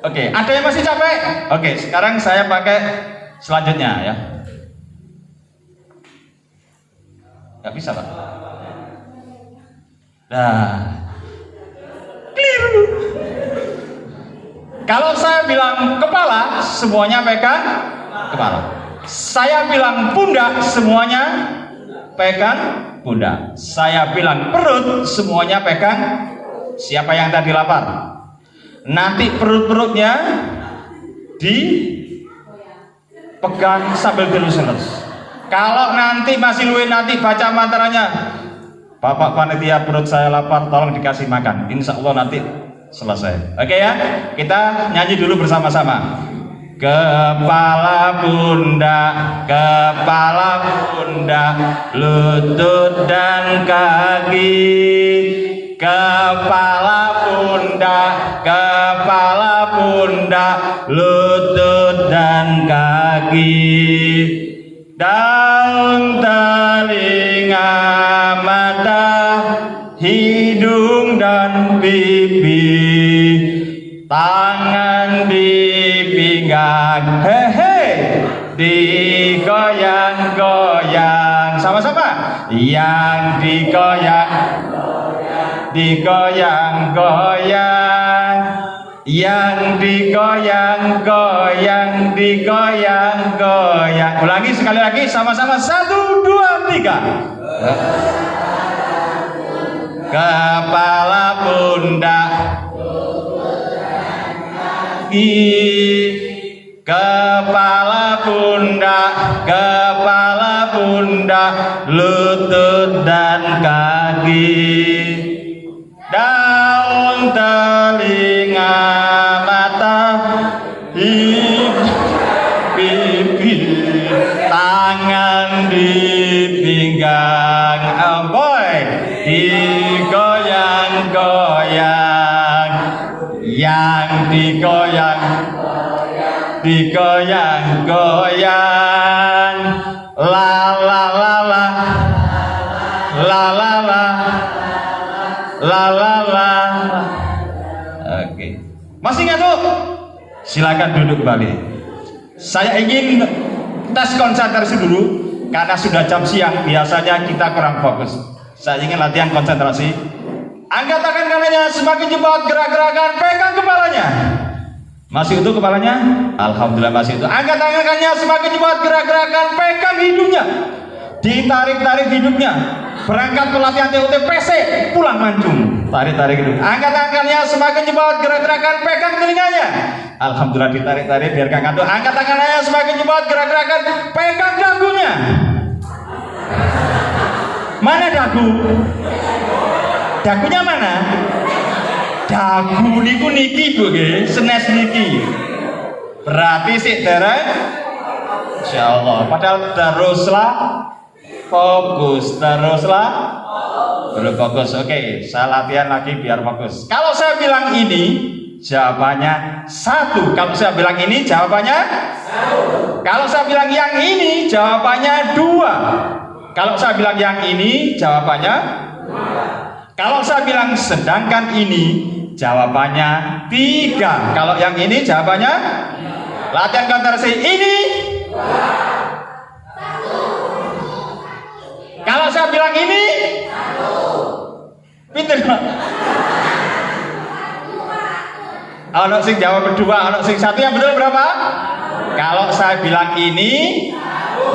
Oke, ada yang masih capek? Oke, sekarang saya pakai selanjutnya ya. Gak bisa Pak. Nah, keliru. Kalau saya bilang kepala, semuanya pegang kepala. Saya bilang pundak, semuanya pegang pundak. Saya bilang perut, semuanya pegang. Siapa yang tadi lapar? Nanti perut-perutnya dipegang sambil dilus-lus. Kalau nanti masih luwe, nanti baca mantranya, Bapak panitia perut saya lapar, tolong dikasih makan. Insya Allah nanti selesai. Oke ya, kita nyanyi dulu bersama-sama. Kepala pundak, kepala pundak, lutut dan kaki. Kepala pundak, kepala pundak, lutut dan kaki. Daun, telinga, mata, hidung dan pipi. digoyang, hehe, digoyang-goyang, sama-sama, yang digoyang-goyang, yang digoyang-goyang, digoyang-goyang. Ulangi sekali lagi, sama-sama, 1, 2, 3. Kepala pundak, kepala pundak, lutut dan kaki, daun, telinga, mata, pipi, tangan di pinggang, boy, digoyang-goyang, yang digoyang-goyang, la la la la, la la la, la la la. Oke, masih ngantuk? Silakan duduk kembali. Saya ingin tes konsentrasi dulu karena sudah jam siang, biasanya kita kurang fokus. Saya ingin latihan konsentrasi. Angkat tangan kanannya semakin cepat, gerak-gerakan, pegang kepalanya. Masih utuh kepalanya? Alhamdulillah masih utuh. Angkat tangan kanannya semakin cepat, gerak-gerakan, pegang hidungnya. Ditarik-tarik hidungnya. Berangkat ke latihan TUT-PC, pulang mancung. Tarik-tarik hidung. Angkat tangannya semakin cepat, gerak-gerakan, pegang telinganya. Alhamdulillah ditarik-tarik biar gak ngantuk. Angkat tangannya semakin cepat, gerak-gerakan, pegang dagunya. Mana dagu? Dagunya mana? Dagu niku niki Bu nggih, senes niki. Berarti sik dereng insyaallah. Padahal teruslah fokus, teruslah belum fokus. Oke, saya latihan lagi biar fokus. Kalau saya bilang ini, jawabannya 1. Kalau saya bilang ini, jawabannya 1. Kalau saya bilang yang ini, jawabannya 2. Kalau saya bilang yang ini, jawabannya 2. Kalau saya bilang sedangkan ini, jawabannya 3. Kalau yang ini, jawabannya 3. Latihan konsentrasi ini. 1. Kalau saya bilang ini, 1. Pinter Pak. Ono sing jawab berdua, ono sing 1, yang betul berapa? Kalau saya bilang ini,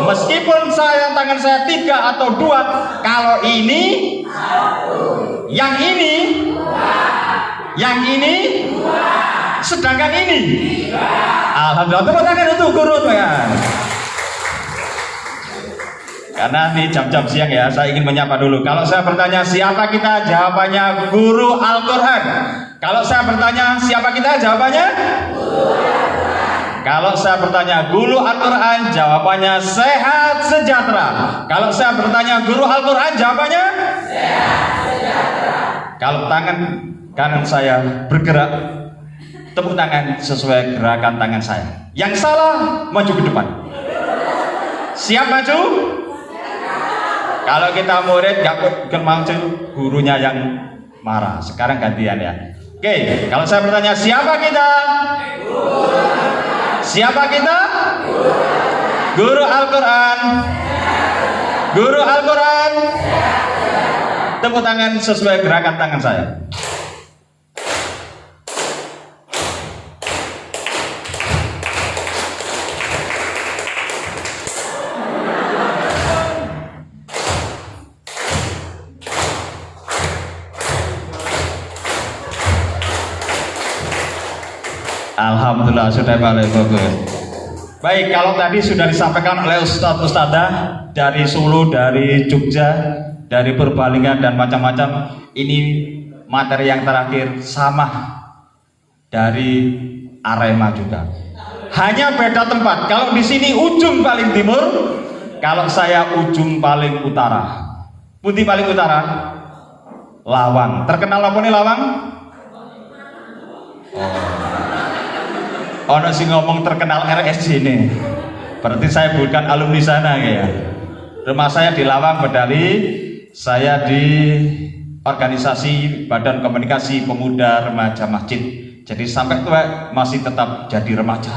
meskipun tangan saya 3 atau 2, kalau ini 1. Yang ini 2. Yang ini 2. Sedangkan ini 3. Alhamdulillah, tepuk tangan untuk guru ya. Karena ini jam-jam siang ya, saya ingin menyapa dulu. Kalau saya bertanya siapa kita, jawabannya guru Al-Quran. Kalau saya bertanya siapa kita, jawabannya guru Al-Quran. Kalau saya bertanya guru Al-Quran, jawabannya sehat sejahtera. Kalau saya bertanya guru Al-Quran, jawabannya sehat sejahtera. Kalau tangan kanan saya bergerak, tepuk tangan sesuai gerakan tangan saya. Yang salah, maju ke depan. Siap maju? Kalau kita murid gak maju, gurunya yang marah. Sekarang gantian ya. Oke, kalau saya bertanya siapa kita? Siapa kita? Guru Al-Quran. Guru Al-Quran. Tepuk tangan sesuai gerakan tangan saya. Alhamdulillah sudah paling bagus. Baik, kalau tadi sudah disampaikan oleh Ustadz-Ustadzah dari Solo, dari Jogja, dari Purbalingga dan macam-macam, ini materi yang terakhir sama dari Arema juga. Hanya beda tempat. Kalau di sini ujung paling timur, kalau saya ujung paling utara. Pundi paling utara? Lawang. Terkenal apa nih Lawang? Ono sing ngomong terkenal RSJ ini. Berarti saya bukan alumni sana ya. Rumah saya di Lawang, Bedali. Saya di organisasi Badan Komunikasi Pemuda Remaja Masjid. Jadi sampai tua masih tetap jadi remaja.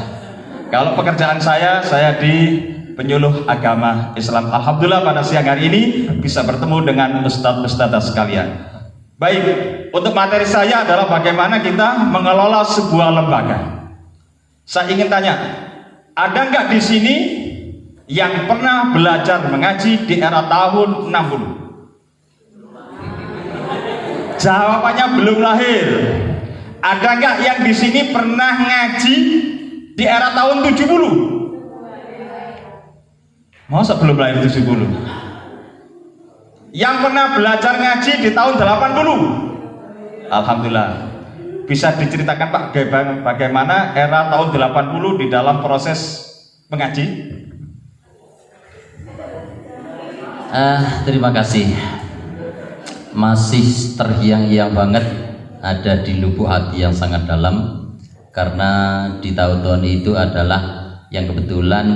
Kalau pekerjaan saya di penyuluh agama Islam. Alhamdulillah pada siang hari ini bisa bertemu dengan ustadz-ustadzah sekalian. Baik, untuk materi saya adalah bagaimana kita mengelola sebuah lembaga. Saya ingin tanya, ada nggak di sini yang pernah belajar mengaji di era tahun 60? Jawabannya belum lahir. Ada nggak yang di sini pernah ngaji di era tahun 70? Masa belum lahir 70? Yang pernah belajar ngaji di tahun 80? Alhamdulillah. Bisa diceritakan Pak bagaimana era tahun 80 di dalam proses mengaji? Terima kasih. Masih terhiang-hiang banget, ada di lubuk hati yang sangat dalam, karena di tahun-tahun itu adalah yang kebetulan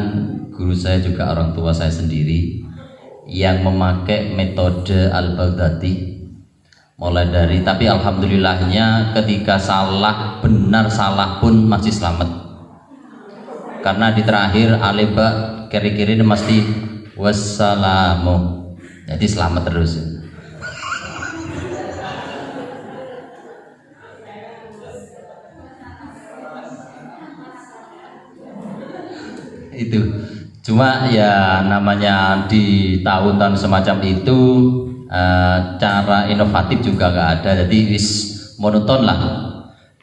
guru saya juga orang tua saya sendiri yang memakai metode Al-Baghdadi. Mulai dari, tapi alhamdulillahnya ketika salah, benar salah pun masih selamat, karena di terakhir aleba kiri-kiri mesti wassalamu, jadi selamat terus. Itu cuma ya namanya di tahun-tahun semacam itu cara inovatif juga nggak ada, jadi wis monoton lah.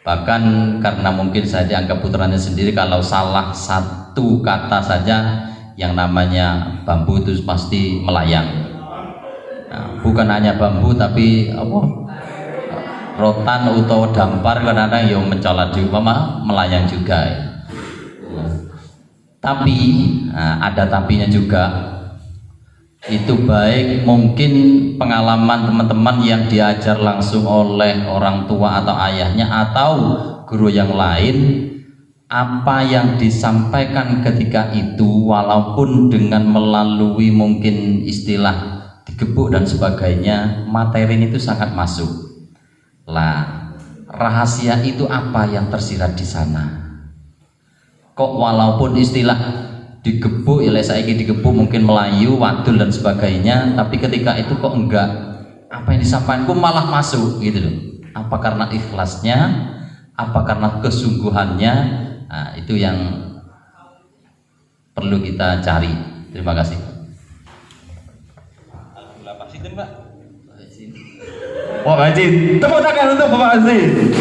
Bahkan karena mungkin saya dianggap putranya sendiri, kalau salah satu kata saja yang namanya bambu itu pasti melayang. Nah, bukan hanya bambu tapi apa, rotan atau dampar kadang-kadang yang mencolot juga, melayang juga ya. Tapi ada tapinya juga. Itu baik mungkin pengalaman teman-teman yang diajar langsung oleh orang tua atau ayahnya atau guru yang lain, apa yang disampaikan ketika itu walaupun dengan melalui mungkin istilah digebuk dan sebagainya, materi itu sangat masuk. Lah, rahasia itu apa yang tersirat di sana? Kok walaupun istilah digebuk, ya saya digebuk mungkin Melayu, wadul dan sebagainya, tapi ketika itu kok enggak, apa yang disampaikanku malah masuk gitu loh. Apa karena ikhlasnya, apa karena kesungguhannya? Nah, itu yang perlu kita cari. Terima kasih. Alhamdulillah, Pak Sidin, Pak. Pak Sidin, tepuk tangan untuk Bapak Sidin.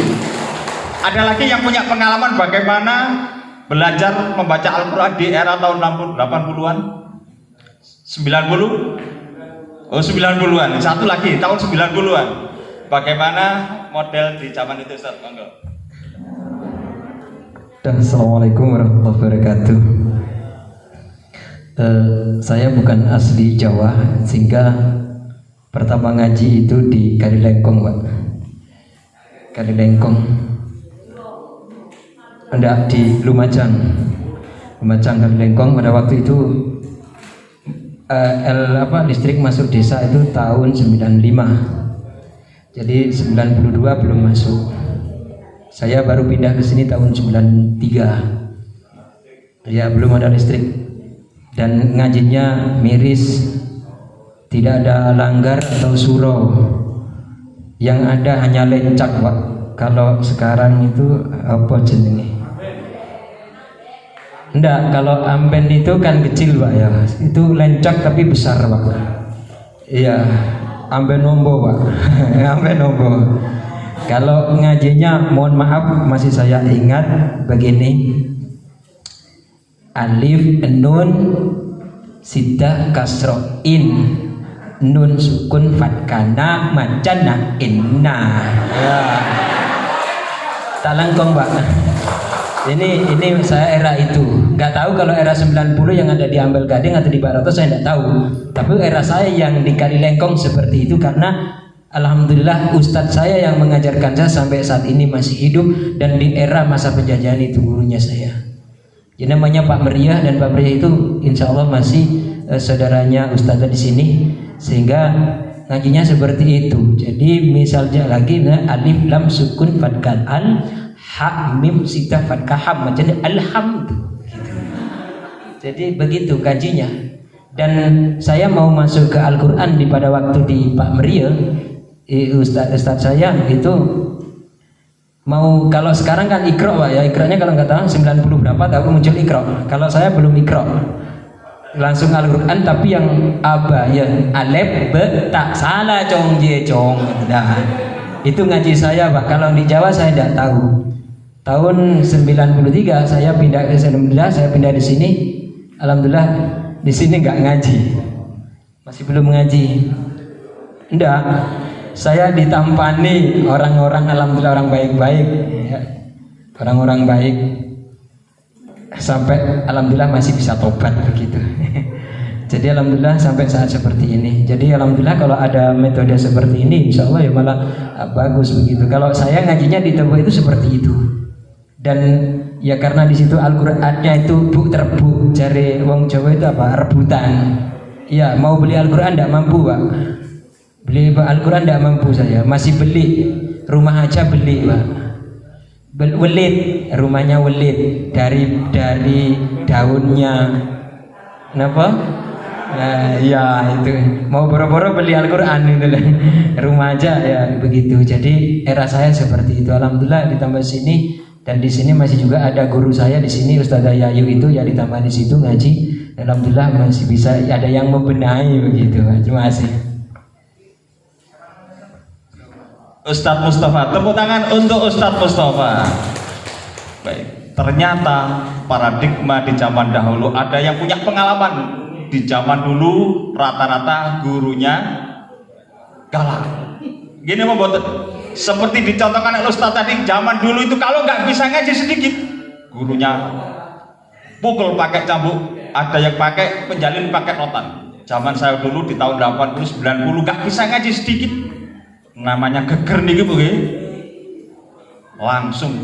Ada lagi yang punya pengalaman bagaimana belajar membaca Al-Quran di era tahun 80-an? 90? Oh, 90-an. Satu lagi, tahun 90-an. Bagaimana model di zaman itu, Ustaz? Monggo. Assalamualaikum warahmatullahi wabarakatuh. Saya bukan asli Jawa, sehingga pertama ngaji itu di Kalilengkong, Pak. Kalilengkong. Enggak, di Lumajang Kalilengkong. Pada waktu itu listrik masuk desa itu tahun 95. Jadi 92 belum masuk. Saya baru pindah ke sini tahun 93. Ya, belum ada listrik. Dan ngajinya miris. Tidak ada langgar atau surau. Yang ada hanya lencak, Pak. Kalau sekarang itu apa jenenge? Enggak, kalau amben itu kan kecil, Pak ya. Itu lencak tapi besar, Pak. Iya, amben nombo, Pak. Amben nombo. Kalau ngajinya mohon maaf masih saya ingat begini. Alif nun sidah kasro in, nun sukun fatkana macana inna. Ya. Talangkong, Pak. Ini saya era itu. Nggak tahu kalau era 90 yang ada di Ambel Gading atau di Barato, saya nggak tahu. Tapi era saya yang di Kalilengkong seperti itu, karena alhamdulillah ustadz saya yang mengajarkan saya sampai saat ini masih hidup, dan di era masa penjajahan itu gurunya saya. Jadi namanya Pak Meriah, dan Pak Meriah itu insya Allah masih saudaranya ustadzah di sini, sehingga ngajinya seperti itu. Jadi misalnya lagi alif lam sukun fatkal al, ha mim sita fatkah ham, jadi alhamdulillah gitu. Jadi begitu gajinya. Dan saya mau masuk ke Al-Quran pada waktu di Pak Merio, Ustadz saya itu mau, kalau sekarang kan ikro Pak ya, ikronya kalau nggak tahu 90 berapa tapi muncul ikro. Kalau saya belum ikro, langsung Al-Quran tapi yang aba ya alef be tak salah cong je cong. Nah, itu ngaji saya Pak. Kalau di Jawa saya tidak tahu. Tahun 93 saya pindah ke saya pindah di sini. Alhamdulillah di sini nggak ngaji, masih belum ngaji. Enggak, saya ditampani orang-orang, alhamdulillah orang baik-baik, ya. Orang-orang baik, sampai alhamdulillah masih bisa tobat begitu. Jadi alhamdulillah sampai saat seperti ini. Jadi alhamdulillah kalau ada metode seperti ini, insya Allah ya malah bagus begitu. Kalau saya ngajinya di Tebo itu seperti itu. Dan ya karena di situ Al-Qur'annya itu terbuk, cari wong Jawa itu apa? Rebutan. Iya, mau beli Al-Qur'an tidak mampu, Pak. Beli Al-Qur'an tidak mampu saya. Masih beli, rumah aja beli, Pak. Welit, rumahnya welit dari daunnya. Kenapa? Ya itu mau boro-boro beli Al-Qur'an itu lah. Rumah aja ya begitu. Jadi era saya seperti itu. Alhamdulillah ditambah sini. Dan di sini masih juga ada guru saya di sini Ustazah Yayu itu ya ditambah di situ ngaji. Alhamdulillah masih bisa ada yang membenahi begitu. Terima kasih. Ustadz Mustafa, tepuk tangan untuk Ustadz Mustafa. Baik, ternyata paradigma di zaman dahulu ada yang punya pengalaman. Di zaman dulu rata-rata gurunya galak. Gini membuat seperti dicontohkan oleh Ustaz tadi, zaman dulu itu kalau nggak bisa ngaji sedikit, gurunya pukul pakai cambuk, ada yang pakai penjalin pakai rotan. Zaman saya dulu di tahun 80 90 nggak bisa ngaji sedikit, namanya geger nih Bu, langsung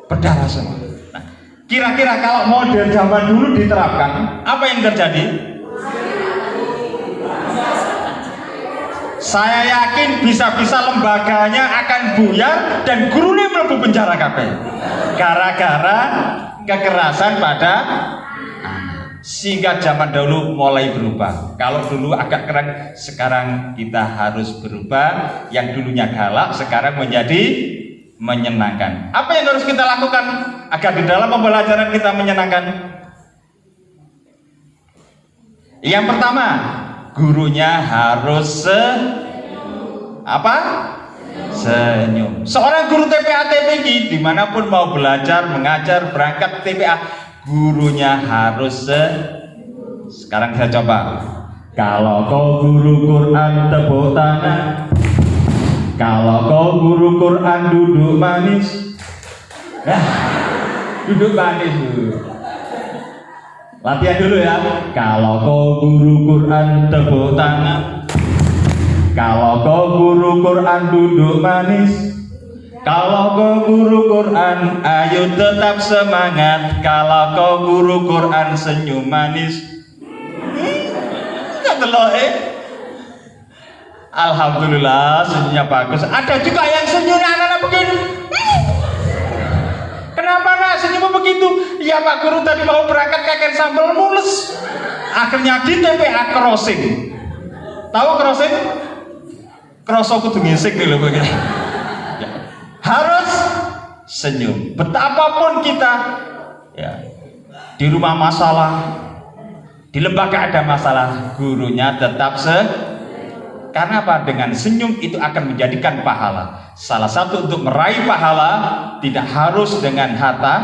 berdarah semua. Nah, kira-kira kalau model zaman dulu diterapkan, apa yang terjadi? Saya yakin bisa-bisa lembaganya akan buyar dan gurunya mlebu penjara kabeh. Gara-gara kekerasan pada anak. Sehingga zaman dahulu mulai berubah. Kalau dulu agak keren, sekarang kita harus berubah. Yang dulunya galak, sekarang menjadi menyenangkan. Apa yang harus kita lakukan agar di dalam pembelajaran kita menyenangkan? Yang pertama, gurunya harus senyum. Seorang guru TPA TPG dimanapun mau belajar, mengajar, berangkat TPA, gurunya harus sekarang saya coba. Kalau kau guru Quran tepuk tangan. Kalau kau guru Quran duduk manis. Duduk manis dulu. Latihan dulu ya. Kalau kau guru Quran tepuk tangan. Kalau kau guru Quran duduk manis. Kalau kau guru Quran ayo tetap semangat. Kalau kau guru Quran senyum manis. Alhamdulillah senyumnya bagus. Ada juga yang senyumnya anak-anak begini. Kenapa nak senyum begitu? Ya Pak Guru tadi mau berangkat kakek sambal mules. Akhirnya di TPA crossing. Tahu crossing? Kroso kudu ngisik nih loh begini. Ya. Harus senyum. Betapapun kita ya di rumah masalah, di lembaga ada masalah, gurunya tetap karena apa? Dengan senyum itu akan menjadikan pahala. Salah satu untuk meraih pahala tidak harus dengan harta,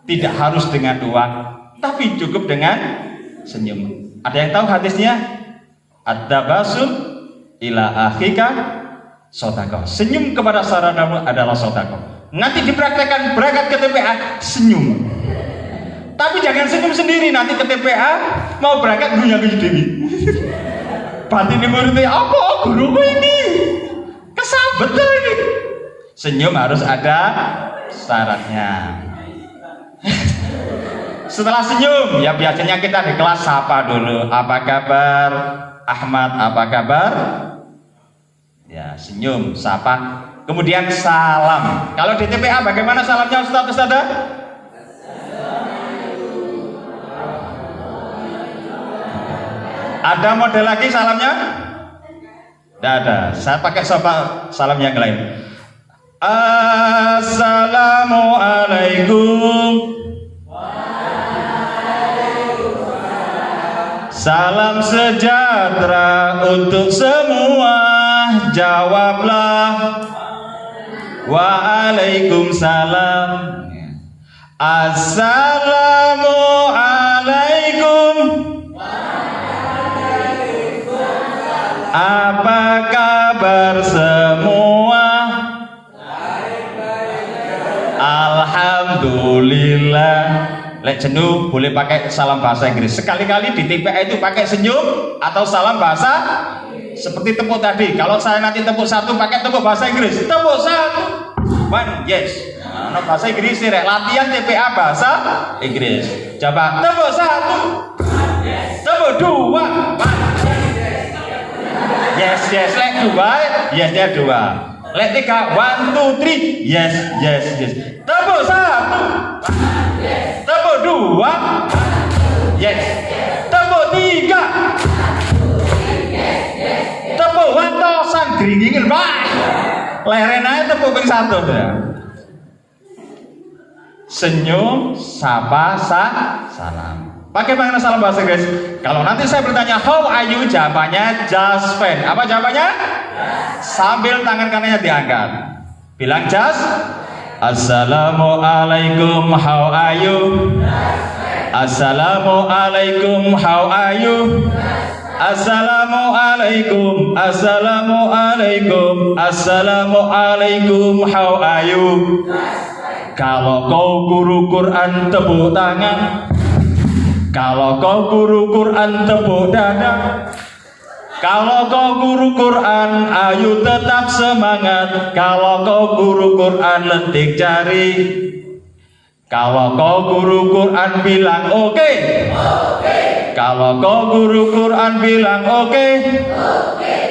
tidak harus dengan uang, tapi cukup dengan senyum. Ada yang tahu hadisnya? Ad-tabasum ila akhika sodako. Senyum kepada saudaramu adalah sodako. Nanti dipraktekkan berangkat ke TPA senyum. Tapi jangan senyum sendiri, nanti ke TPA mau berangkat gurunya dewi. Batin muridnya apa guruku ini? Kesal betul ini. Senyum harus ada syaratnya. Setelah senyum, ya biasanya kita di kelas sapa dulu. Apa kabar? Ahmad, apa kabar? Ya, senyum, sapa. Kemudian salam. Kalau di TPA bagaimana salamnya Ustaz? Ada model lagi salamnya? Tidak ada. Saya pakai salam yang lain. Assalamualaikum. Salam sejahtera untuk semua. Jawablah. Waalaikumsalam. Assalamualaikum. Apa kabar semua? Alhamdulillah. Lek jenuh boleh pakai salam bahasa Inggris. Sekali-kali di TPA itu pakai senyum atau salam bahasa seperti tepuk tadi. Kalau saya nanti tepuk satu pakai tepuk bahasa Inggris. Tepuk satu. One, yes. Nah, bahasa Inggris rek latihan TPA bahasa Inggris. Coba tepuk satu. Tepuk dua. Yes, yes. Lek dua, yes, ya dua. Lek tiga, 1, 2, 3. Yes, yes, yes. Tepuk satu. Tepuk dua. Yes. Tepuk tiga. Tepuk wantosan gringingin pak. Leren aja tepuk ping satu ya. Senyum, sapa, salam. Bagaimana salam bahasa Inggris? Kalau nanti saya bertanya how are you, jawabannya just fine. Apa jawabannya? Sambil tangan kanannya diangkat. Bilang just. Assalamualaikum, how are you? Assalamualaikum, how are you? Assalamualaikum, assalamualaikum, assalamualaikum, how are you? Kalau kau guru Quran tepuk tangan. Kalau kau guru Quran tepuk dada. Kalau kau guru Quran ayo tetap semangat. Kalau kau guru Quran lentik jari. Kalau kau guru Quran bilang oke. Kalau kau guru Quran bilang oke.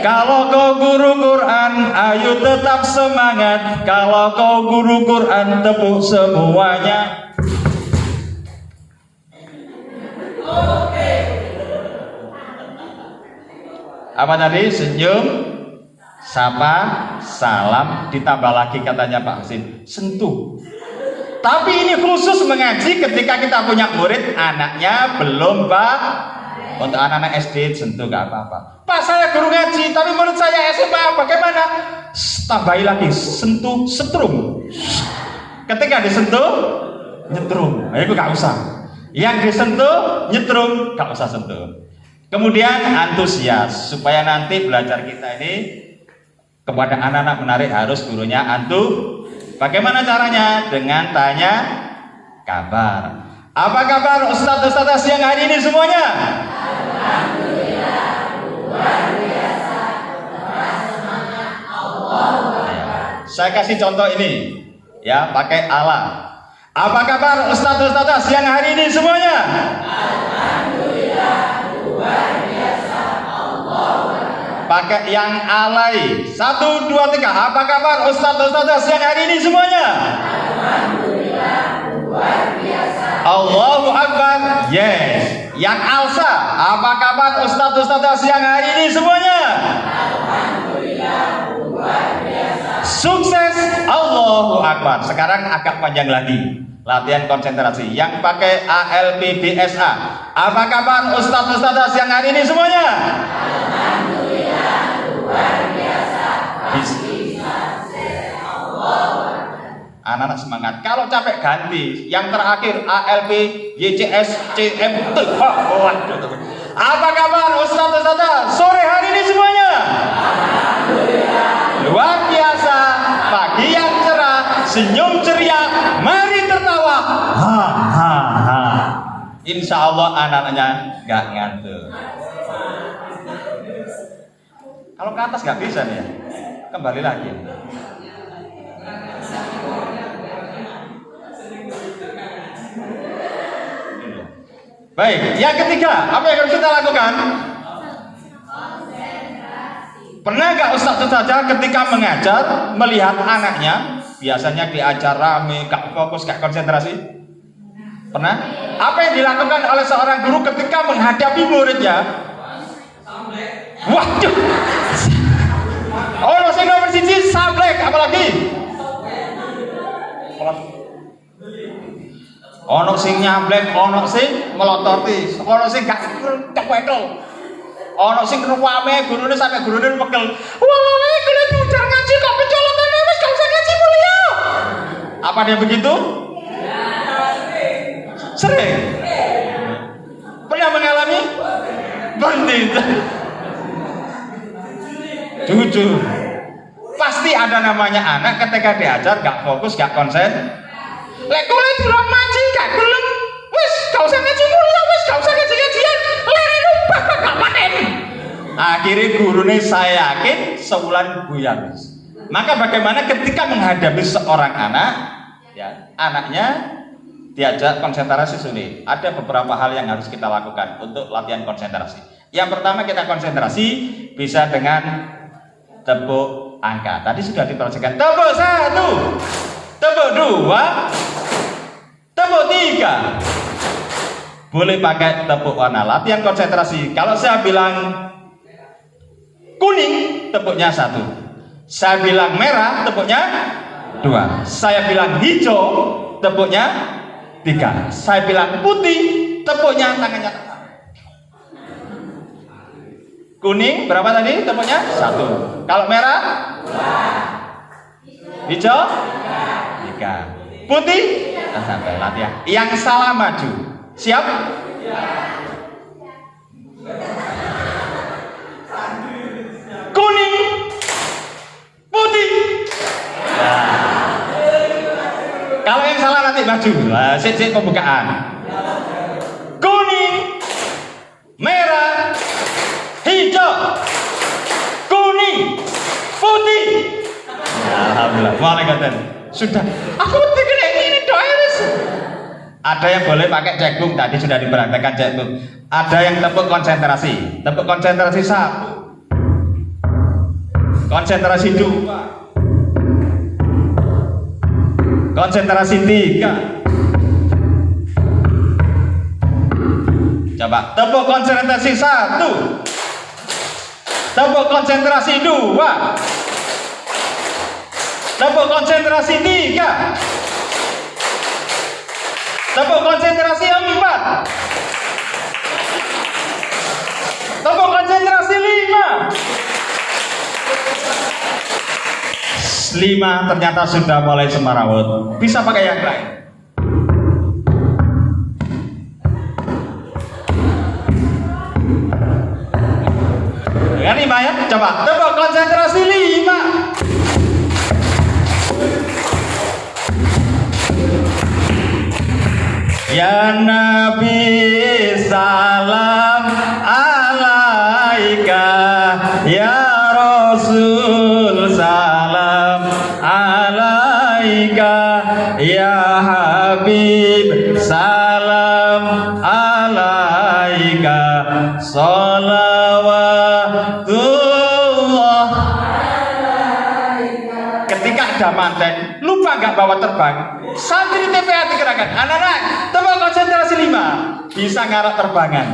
Kalau kau guru Quran ayo tetap semangat. Kalau kau guru Quran tepuk semuanya. Apa tadi? Senyum, sapa, salam, ditambah lagi katanya Pak Husin, sentuh. Tapi ini khusus mengaji ketika kita punya murid anaknya belum Pak. Untuk anak-anak SD sentuh gak apa-apa. Pak saya guru ngaji tapi murid saya SMA bagaimana? Tambahi lagi sentuh setrum. Ketika disentuh nyetrum. Nah, itu gak usah. Yang disentuh nyetrum gak usah sentuh. Kemudian antusias supaya nanti belajar kita ini kepada anak-anak menarik harus gurunya Bagaimana caranya? Dengan tanya kabar. Apa kabar Ustadz-Ustadz yang hari ini semuanya? Alhamdulillah, luar biasa, semangat Allah. Saya kasih contoh ini, ya pakai ala. Apa kabar Ustadz-Ustadz yang hari ini semuanya? Alhamdulillah, luar biasa, Allah. Pakai yang alai. 1, 2, 3. Apa kabar Ustadz-Ustadz yang hari ini semuanya? Alhamdulillah, luar biasa. Allahu Akbar. Yes. Yang alsa. Apa kabar Ustadz-Ustadz yang hari ini semuanya? Alhamdulillah, luar biasa. Sukses. Allahu Akbar. Sekarang agak panjang lagi. Latihan konsentrasi. Yang pakai ALPBSA. Apa kabar Ustadz-Ustadz yang hari ini semuanya? Alhamdulillah, luar biasa. Anak-anak semangat. Kalau capek ganti. Yang terakhir ALP YCS CM. Apa kabar Ustadz-Ustadz sore hari ini semuanya? Alhamdulillah, luar biasa. Pagi yang cerah, senyum ceria, mari tertawa. Ha ha ha. Insya Allah anak-anaknya gak ngantuk. Kalau ke atas gak bisa nih ya. Kembali lagi. Baik, yang ketiga, apa yang harus kita lakukan? Pernah gak Ustadz saja ketika mengajar melihat anaknya biasanya diajar rame, gak fokus, gak konsentrasi? Pernah? Apa yang dilakukan oleh seorang guru ketika menghadapi muridnya? Waduh. Ono sing nomor 1 sablek, apalagi? Ono sing nyablek, ono sing melototi, ono sing gak kepethol. Ono sing ruwame gurune sampe gurune pegel. Walane kene belajar ngaji kok kecolotane wis gak usah ngaji mulia. Apa dia begitu? Sering. Pernah mengalami? Berhenti. Jujur. Pasti ada namanya anak ketika diajar gak fokus, gak konsen. Lek kowe durung ngaji gak gelem, wis gak usah ngaji mulia, wis gak usah ngaji-ngajian. Lerene bapak gak paten. Akhirnya gurune saya yakin sebulan buyar. Maka bagaimana ketika menghadapi seorang anak, ya, anaknya diajak konsentrasi sulit. Ada beberapa hal yang harus kita lakukan untuk latihan konsentrasi. Yang pertama kita konsentrasi bisa dengan tepuk angka. Tadi sudah diperhatikan. Tepuk 1, tepuk 2, tepuk 3. Boleh pakai tepuk warna. Latihan konsentrasi. Kalau saya bilang kuning, tepuknya 1. Saya bilang merah, tepuknya 2. Saya bilang hijau, tepuknya 3. Saya bilang putih, tepuknya tangannya. Kuning berapa tadi tepuknya? 1. Kalau merah? 2. Hijau? 3. Putih? Sampai latihan. Yang salah maju. Siap? Kuning, putih. Kalau yang salah nanti maju. Sik pembukaan. Kuning, merah, hijau, kuning, putih. Alhamdulillah. Waalaikumsalam. Sudah. Aku pikir ini doa. Ada yang boleh pakai cekbung, tadi sudah diperhatikan cekbung. Ada yang tepuk konsentrasi. Tepuk konsentrasi 1. Konsentrasi 2. Konsentrasi 3. Coba tepuk konsentrasi 1. Tepuk konsentrasi 2. Tepuk konsentrasi 3. Tepuk konsentrasi 4. Tepuk konsentrasi 5. 5 ternyata sudah mulai semarawut. Bisa pakai yang lain. Dengan 5 ya, coba tepuk konsentrasi 5. Ya Nabi salam alaika, ya Rasul salam alaika, ya Habib salam alaika, sholawatullah. Ketika ada manten, lupa nggak bawa terbang, santri TPA digerakkan. Anak-anak, tepuk konsentrasi 5. Bisa ngarep terbangan.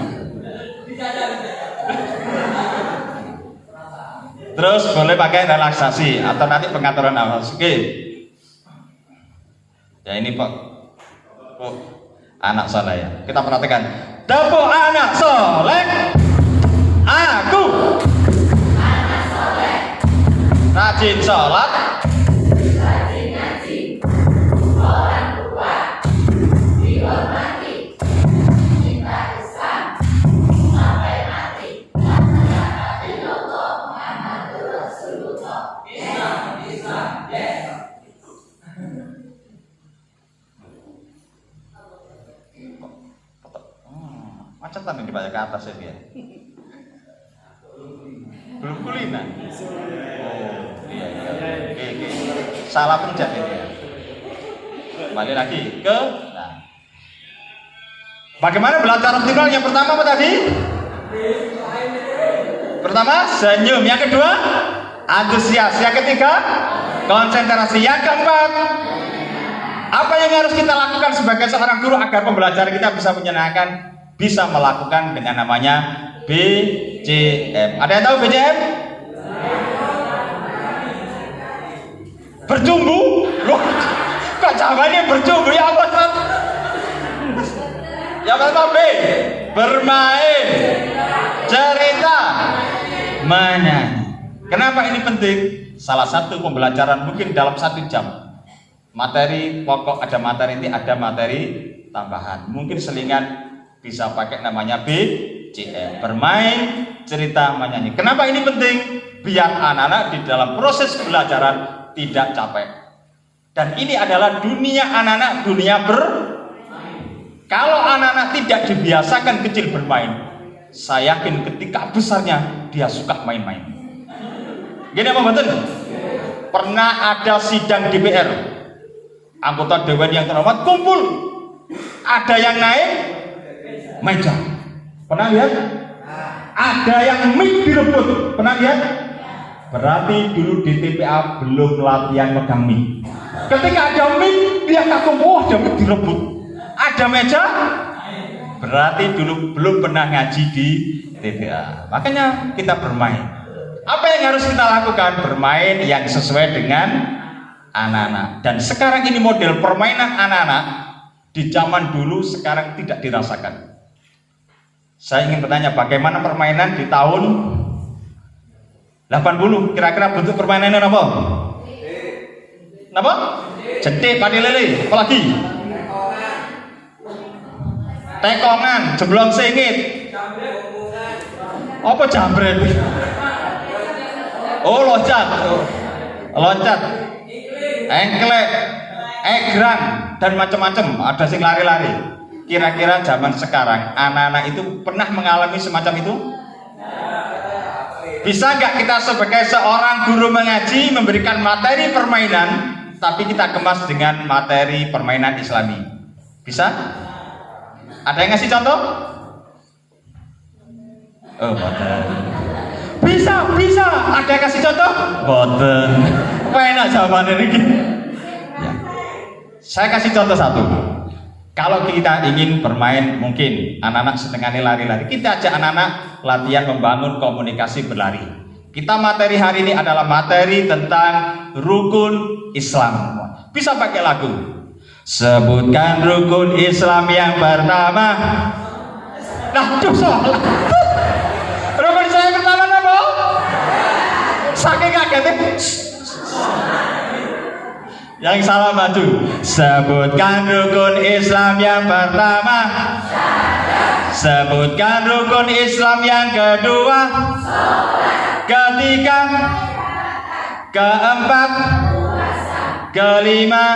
Terus boleh pakai relaksasi atau nanti pengaturan nafas. Oke. Ya ini Pak. Anak soleh ya. Kita perhatikan. Tepuk anak soleh. Aku. Anak soleh. Rajin sholat. Macetan yang dibaca ke atas ya dia. Belum kulinan. Oh iya. Oke. Salah pencet ini ya. Kembali lagi ke. Nah. Bagaimana belajar optimal? Yang pertama apa tadi? Pertama senyum. Yang kedua antusias. Yang ketiga konsentrasi. Yang keempat, apa yang harus kita lakukan sebagai seorang guru agar pembelajaran kita bisa menyenangkan, bisa melakukan dengan namanya BCM. Ada yang tahu BCM? Bercumbu? Loh, kok jawabannya bercumbu ya apa? Yang pertama B, bermain, cerita, menyanyi. Kenapa ini penting? Salah satu pembelajaran mungkin dalam 1 jam. Materi pokok ada materi inti, ada materi tambahan. Mungkin selingan bisa pakai namanya BCM, bermain, cerita, menyanyi. Kenapa ini penting? Biar anak-anak di dalam proses pembelajaran tidak capek. Dan ini adalah dunia anak-anak, dunia Kalau anak-anak tidak dibiasakan kecil bermain, saya yakin ketika besarnya dia suka main-main. Gini apa betul? Pernah ada sidang DPR, anggota dewan yang terhormat kumpul, ada yang naik meja, pernah lihat? Ada yang mic direbut, pernah lihat? Berarti dulu di TPA belum latihan megang mic. Ketika ada mic, dia kagum, wah ada mic direbut. Ada meja, berarti dulu belum pernah ngaji di TPA. Makanya kita bermain. Apa yang harus kita lakukan? Bermain yang sesuai dengan anak-anak. Dan sekarang ini model permainan anak-anak di zaman dulu sekarang tidak dirasakan. Saya ingin bertanya, bagaimana permainan di tahun 80? Kira-kira bentuk permainannya apa? Apa? Jentik, padi lele, apa lagi? Tekongan, jeblong singit. Apa jambret? Oh, loncat. Loncat. Engklek, egrang dan macam-macam. Ada sing lari-lari. Kira-kira zaman sekarang anak-anak itu pernah mengalami semacam itu? Bisa nggak kita sebagai seorang guru mengaji memberikan materi permainan, tapi kita kemas dengan materi permainan Islami? Bisa? Ada yang ngasih contoh? Oh, boten. Bisa. Ada yang kasih contoh? Boten. Enak jawabannya ini. Ya. Saya kasih contoh satu. Kalau kita ingin bermain, mungkin anak-anak setengahnya lari-lari, kita ajak anak-anak latihan membangun komunikasi berlari. Kita materi hari ini adalah materi tentang rukun Islam. Bisa pakai lagu. Sebutkan rukun Islam yang pertama. Nah, salah. Rukun Islam yang pertama apa? Saking kagetnya. Yang salah maju. Sebutkan rukun Islam yang pertama. Sebutkan rukun Islam yang kedua, ketiga, keempat, kelima,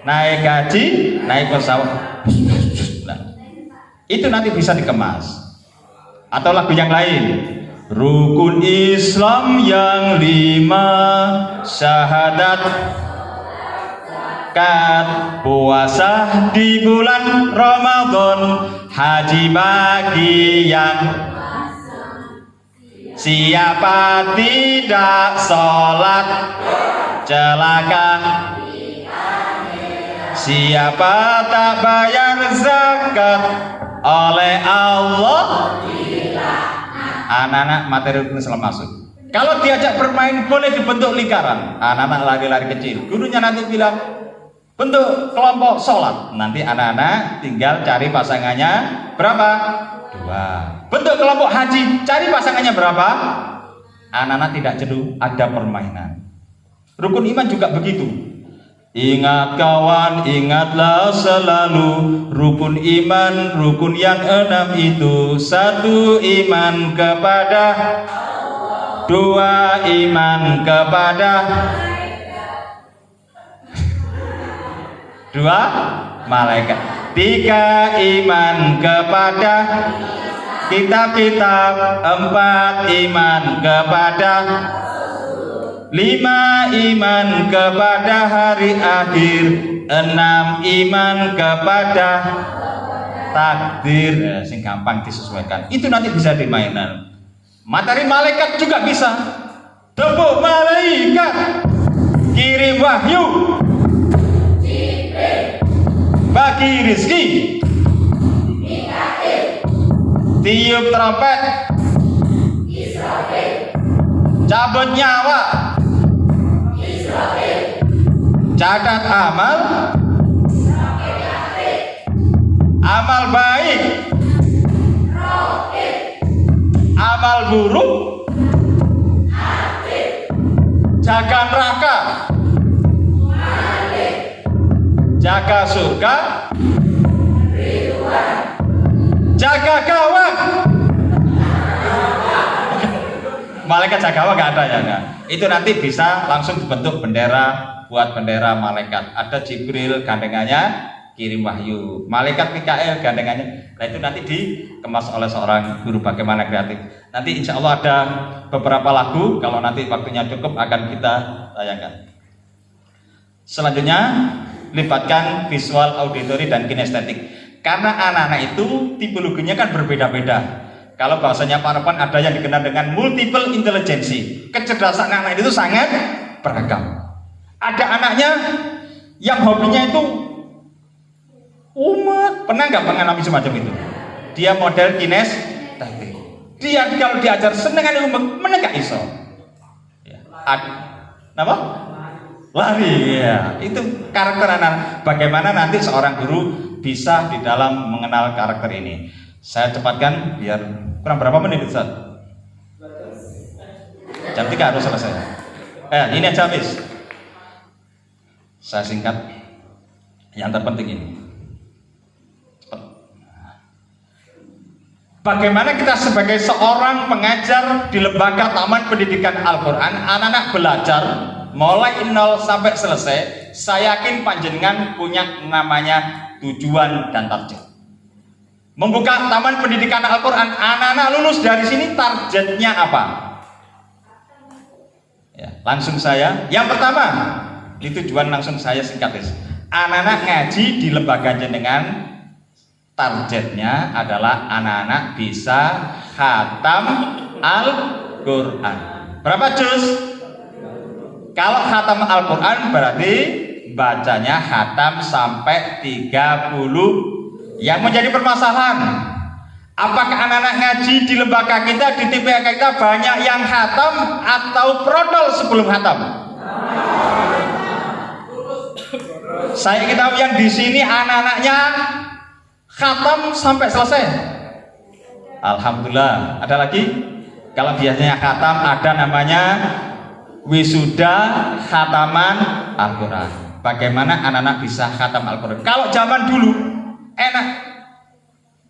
naik haji, naik pesawat. Nah, itu nanti bisa dikemas. Atau lagu yang lain. Rukun Islam yang 5, syahadat, puasa di bulan Ramadan, haji bagi yang siapa tidak sholat celaka, siapa tak bayar zakat oleh Allah. Anak-anak materi rukun Islam masuk. Kalau diajak bermain boleh dibentuk lingkaran. Anak-anak lari-lari kecil. Gurunya nanti bilang bentuk kelompok sholat. Nanti anak-anak tinggal cari pasangannya berapa? 2. Bentuk kelompok haji, cari pasangannya berapa? Anak-anak tidak jenuh, ada permainan. Rukun iman juga begitu. Ingat kawan, ingatlah selalu rukun iman, rukun yang 6 itu. 1 iman kepada, 2 iman kepada, 2 malaikat, 3 iman kepada kitab-kitab, 4 iman kepada, 5 iman kepada hari akhir, 6 iman kepada takdir. Sing gampang disesuaikan. Itu nanti bisa dimainkan. Materi malaikat juga bisa. Tepuk malaikat, kirim wahyu. bagi rizki, tiup trompet, cabut nyawa, catat amal, amal baik, amal buruk, jaga neraka, jaga surga, jaga gawang. Malaikat jaga gawang nggak ada ya nggak? Itu nanti bisa langsung dibentuk bendera, buat bendera malaikat. Ada Jibril gandengannya kirim wahyu, malaikat Mikael gandengannya. Nah itu nanti dikemas oleh seorang guru bagaimana kreatif. Nanti insya Allah ada beberapa lagu, kalau nanti waktunya cukup akan kita tayangkan. Selanjutnya libatkan visual, auditory, dan kinestetik. Karena anak-anak itu tipologinya kan berbeda-beda. Kalau bahasanya Pak Repan ada yang dikenal dengan multiple intelligence. Kecerdasan anak itu sangat beragam. Ada anaknya yang hobinya itu umat. Pernah nggak mengalami semacam itu? Dia model kinestetik. Dia kalau diajar senengan umat, mana nggak iso. Ya. Apa? Lari, ya. Itu karakter anak. Bagaimana nanti seorang guru bisa di dalam mengenal karakter ini? Saya cepatkan biar kurang berapa menit Ustaz? Jam 3 harus selesai. Ini aja habis. Saya singkat. Yang terpenting ini. Bagaimana kita sebagai seorang pengajar di lembaga Taman Pendidikan Al-Quran, anak-anak belajar mulai 0 sampai selesai. Saya yakin panjenengan punya namanya tujuan dan target. Membuka Taman Pendidikan Al-Quran, anak-anak lulus dari sini targetnya apa? Ya, langsung saya. Yang pertama, di tujuan langsung saya singkat. Anak-anak ngaji di lembaga jenengan, targetnya adalah anak-anak bisa khatam Al-Quran. Berapa juz? Kalau khatam Al-Quran berarti bacanya khatam sampai 30. Yang menjadi permasalahan, apakah anak-anak ngaji di lembaga kita, di TPA kita banyak yang khatam atau prodol sebelum khatam? Saya kita yang di sini anak-anaknya khatam sampai selesai. Alhamdulillah. Ada lagi? Kalau biasanya khatam ada namanya wisuda khataman Al-Quran. Bagaimana anak-anak bisa khatam Al-Quran? Kalau zaman dulu enak,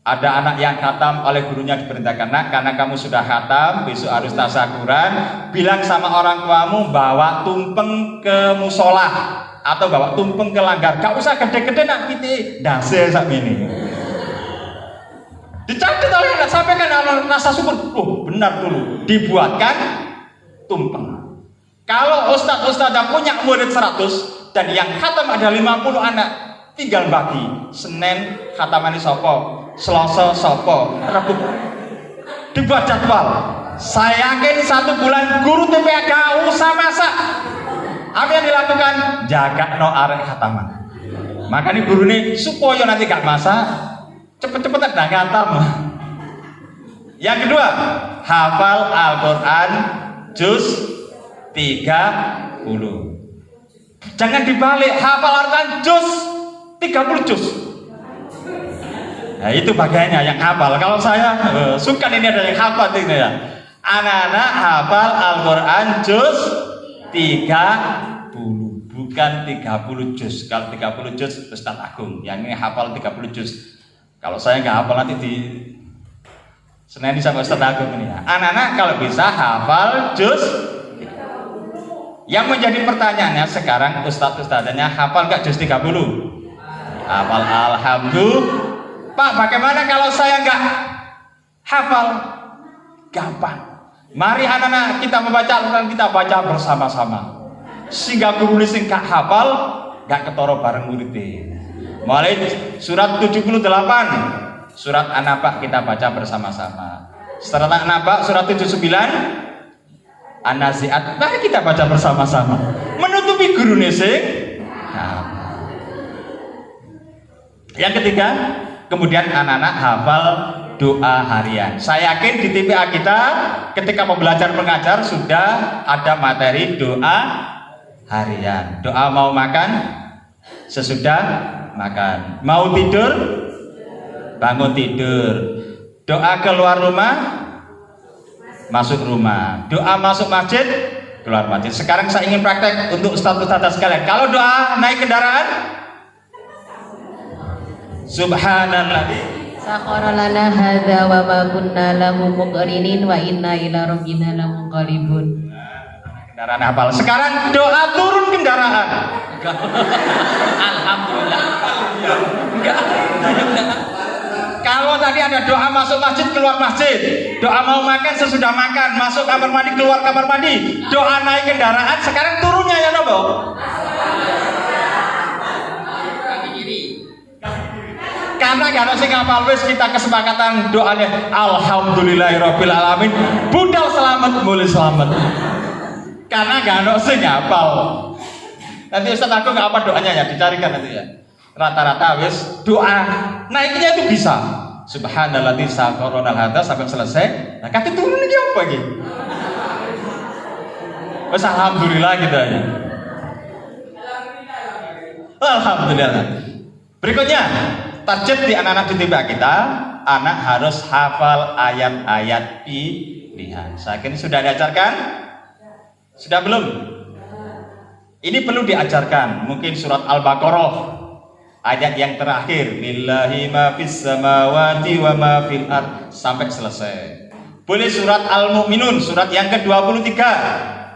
ada anak yang khatam oleh gurunya diperintahkan, nak, karena kamu sudah khatam, besok harus tasyakuran, bilang sama orang tuamu bawa tumpeng ke musola atau bawa tumpeng ke langgar. Gak usah gede-gede nak piti dase sak ini. Dicatat oleh anak, sampaikan rasa syukur. Oh benar dulu dibuatkan tumpeng. Kalau ustadz-ustadz punya murid 100 dan yang khatam ada 50 anak, tinggal bagi. Senin khatamani sopo, Selasa sopo, Rabu dibuat jadwal. Saya yakin 1 bulan guru TPA gak usah masak. Apa yang dilakukan? Jaga no arek khataman. Makanya guru ini supaya nanti gak masak, cepet-cepetan dah khatam. Yang kedua, hafal Al-Quran juz 30. Jangan dibalik, hafal Al-Quran juz 30 juz. Nah itu bagiannya yang hafal. Kalau saya suka ini ada yang hafal ini ya. Anak-anak hafal Al-Quran juz 30, bukan 30 juz. Kalau 30 juz Ustaz Agung, yang ini hafal 30 juz. Kalau saya nggak hafal nanti di Senin sama Ustaz Agung ini ya. Anak-anak kalau bisa hafal juz. Yang menjadi pertanyaannya sekarang, ustadz-ustadzanya hafal nggak juz 30? Hafal, alhamdulillah. Pak, bagaimana kalau saya nggak hafal? Gampang. Mari anak-anak kita membaca Al-Quran, kita baca bersama-sama. Sehingga guru sing gak hafal, gak ketoro bareng muridnya. Mulai surat 78, surat An-Naba kita baca bersama-sama. Setelah An-Naba surat 79, An-Nazi'at, mari kita baca bersama-sama. Menutupi guru sing. Yang ketiga, kemudian anak-anak hafal doa harian. Saya yakin di TPA kita ketika pembelajaran pengajar sudah ada materi doa harian. Doa mau makan, sesudah makan. Mau tidur, bangun tidur. Doa keluar rumah, masuk rumah. Doa masuk masjid, keluar masjid. Sekarang saya ingin praktek untuk ustadz-ustadzah sekalian. Kalau doa naik kendaraan, subhanallah. Sakhara lana hadza wa ma kunna lahu muqrinin wa inna ila rabbina lamunqalibun. Kendaraan hafal. Sekarang doa turun kendaraan. Alhamdulillah. Enggak. Kalau tadi ada doa masuk masjid, keluar masjid. Doa mau makan, sesudah makan. Masuk kamar mandi, keluar kamar mandi. Doa naik kendaraan. Sekarang turunnya ya nopo? Karena gak ada sing ngapal wis kita kesepakatan doanya alhamdulillahirabbil alamin budal selamat mulai selamat. Karena gak ada sing ngapal. Nanti Ustaz aku gak apa doanya ya, dicarikan nanti ya. Rata-rata wis doa naiknya itu bisa. Subhanalladzi sakharonal hadza sampai selesai. Nah, kate turun iki apa iki? Wis alhamdulillah gitu aja. Alhamdulillah. Berikutnya target di anak-anak di TPA kita, anak harus hafal ayat-ayat pilihan. Saya kira sudah diajarkan? Sudah belum? Ini perlu diajarkan. Mungkin surat Al-Baqarah ayat yang terakhir, lillahi ma fis samawati wa ma fil ard sampai selesai. Boleh surat Al-Mu'minun, surat yang ke-23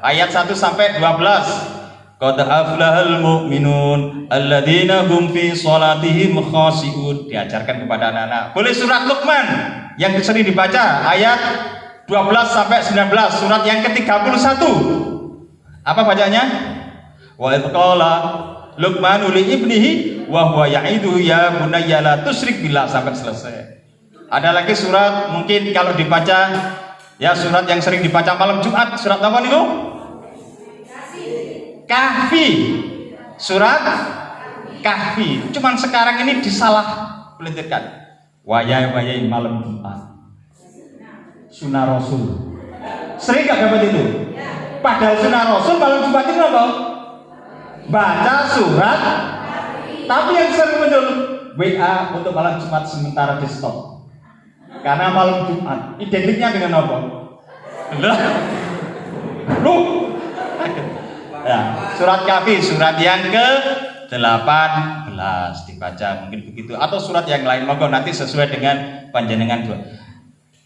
ayat 1 sampai 12. Qad aflahal mu'minun alladzina hum fi shalatihim khashi'un, diajarkan kepada anak-anak. Boleh surat Luqman yang sering dibaca ayat 12 sampai 19, surat yang ke-31. Apa bacanya? Wa idz qala Luqmanu li ibnihi wa huwa ya'iduhu ya bunayya la tusyrik billah sampai selesai. Ada lagi surat mungkin kalau dibaca ya surat yang sering dibaca malam Jumat, surat apa niku? Kahfi, surat Kahfi. Cuman sekarang ini disalah pelintirkan. Wayai malam Jumat. Sunnah Rasul. Sering gak dapat itu? Padahal sunnah Rasul malam Jumat itu apa? Baca surat. Tapi yang sering muncul WA untuk malam Jumat sementara di stop. Karena malam Jumat identiknya dengan apa? Loh. Ya, surat Kahfi, surat yang ke-18 dibaca mungkin begitu atau surat yang lain, monggo nanti sesuai dengan panjenengan dua.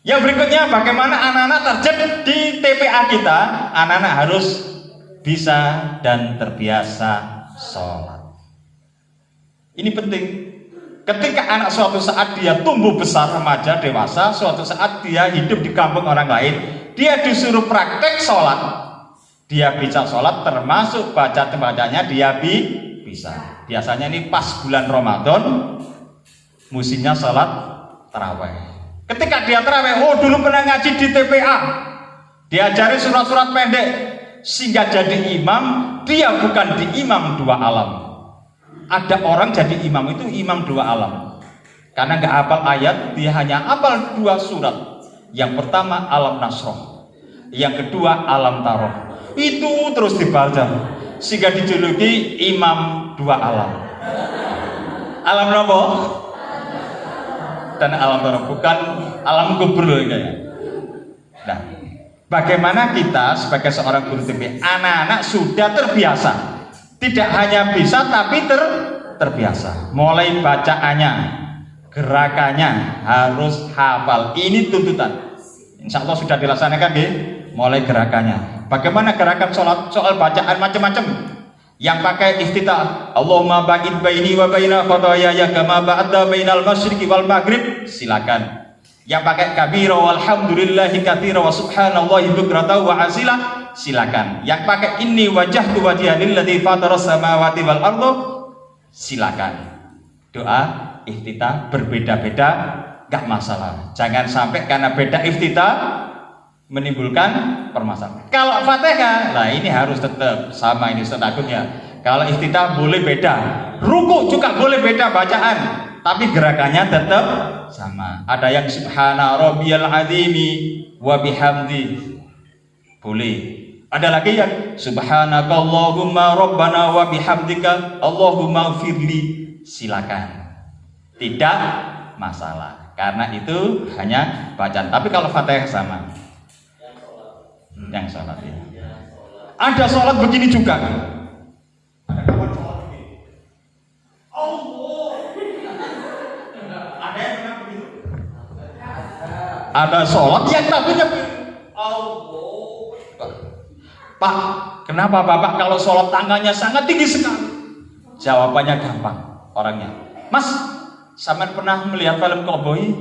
Yang berikutnya bagaimana anak-anak target di TPA kita, anak-anak harus bisa dan terbiasa sholat. Ini penting. Ketika anak suatu saat dia tumbuh besar, remaja, dewasa, suatu saat dia hidup di kampung orang lain, dia disuruh praktek sholat. Dia bisa sholat termasuk baca bacanya dia bisa. Biasanya ini pas bulan Ramadan musimnya sholat taraweh. Ketika dia taraweh, oh dulu pernah ngaji di TPA, diajari surat-surat pendek sehingga jadi imam. Dia bukan di imam dua alam. Ada orang jadi imam itu imam dua alam. Karena nggak hafal ayat, dia hanya hafal dua surat. Yang pertama Alam Nasroh, yang kedua Alam Taroh. Itu terus dibaca sehingga dijuluki imam dua alam. Alam nopo? Dan alam taroh, bukan alam kubur loh kayaknya. Nah, bagaimana kita sebagai seorang guru TPA, anak-anak sudah terbiasa, tidak hanya bisa tapi terbiasa. Mulai bacaannya, gerakannya harus hafal. Ini tuntutan. Insya Allah sudah dilaksanakan deh. Mulai gerakannya. Bagaimana gerakan sholat, soal bacaan macam-macam. Yang pakai iftitah, Allahumma ba'id baini wa baina khotoyaya kama ba'adda bainal masyriqi wal maghrib, silakan. Yang pakai kabira walhamdulillahi katsira wa subhanallahi bukrata wa asila, silakan. Yang pakai inni wajjahtu wajhiya lilladzi fataras samawati wal arda, silakan. Doa iftitah berbeda-beda enggak masalah. Jangan sampai karena beda iftitah menimbulkan permasalahan. Kalau Fatihah, nah ini harus tetap sama ini Ustaz Agung ya. Kalau iftitah boleh beda, ruku juga boleh beda bacaan. tapi gerakannya tetap sama. Ada yang subhana rabbiyal azimi wa bihamdi, boleh. Ada lagi yang subhanakallahumma rabbana wa bihamdika Allahumma firli, silakan, tidak masalah karena itu hanya bacaan. Tapi kalau Fatihah sama yang sholat ya. Ada sholat begini juga. Ada kawan sholat begini. Allah. Ada yang pernah begitu? Ada sholat yang takutnya Allah. Pak, kenapa Bapak kalau sholat tangannya sangat tinggi sekali? Jawabannya gampang orangnya. Mas, sampean pernah melihat film koboi?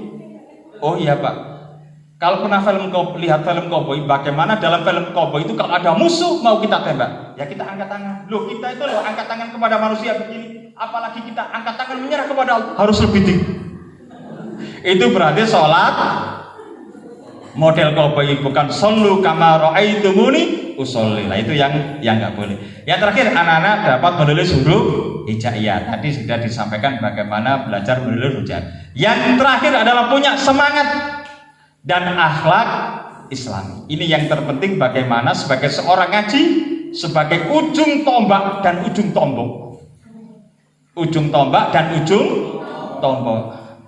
Oh iya Pak. Kalau pernah lihat film koboi, bagaimana dalam film koboi itu kalau ada musuh mau kita tembak, ya kita angkat tangan. Loh, kita itu loh angkat tangan kepada manusia begini, apalagi kita angkat tangan menyerah kepada Allah harus lebih tinggi. Itu berarti sholat model koboi, bukan shollu kama ra'aitumuni usolli. Nah itu yang nggak boleh. Yang terakhir, anak-anak dapat menulis huruf hijaiyah. Tadi sudah disampaikan bagaimana belajar menulis huruf hijaiyah. Yang terakhir adalah punya semangat dan akhlak Islami. Ini yang terpenting, bagaimana sebagai seorang ngaji, sebagai ujung tombak dan ujung tombok. Ujung tombak dan ujung tombok.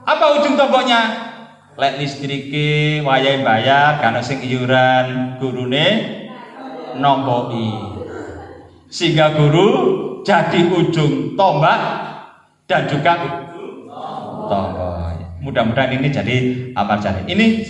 Apa ujung tomboknya? Lek listrike wayahe bayar, karena sing iuran gurune nomboki. Sehingga guru jadi ujung tombak dan juga ujung tombak. Mudah-mudahan ini jadi amal jariah. Ini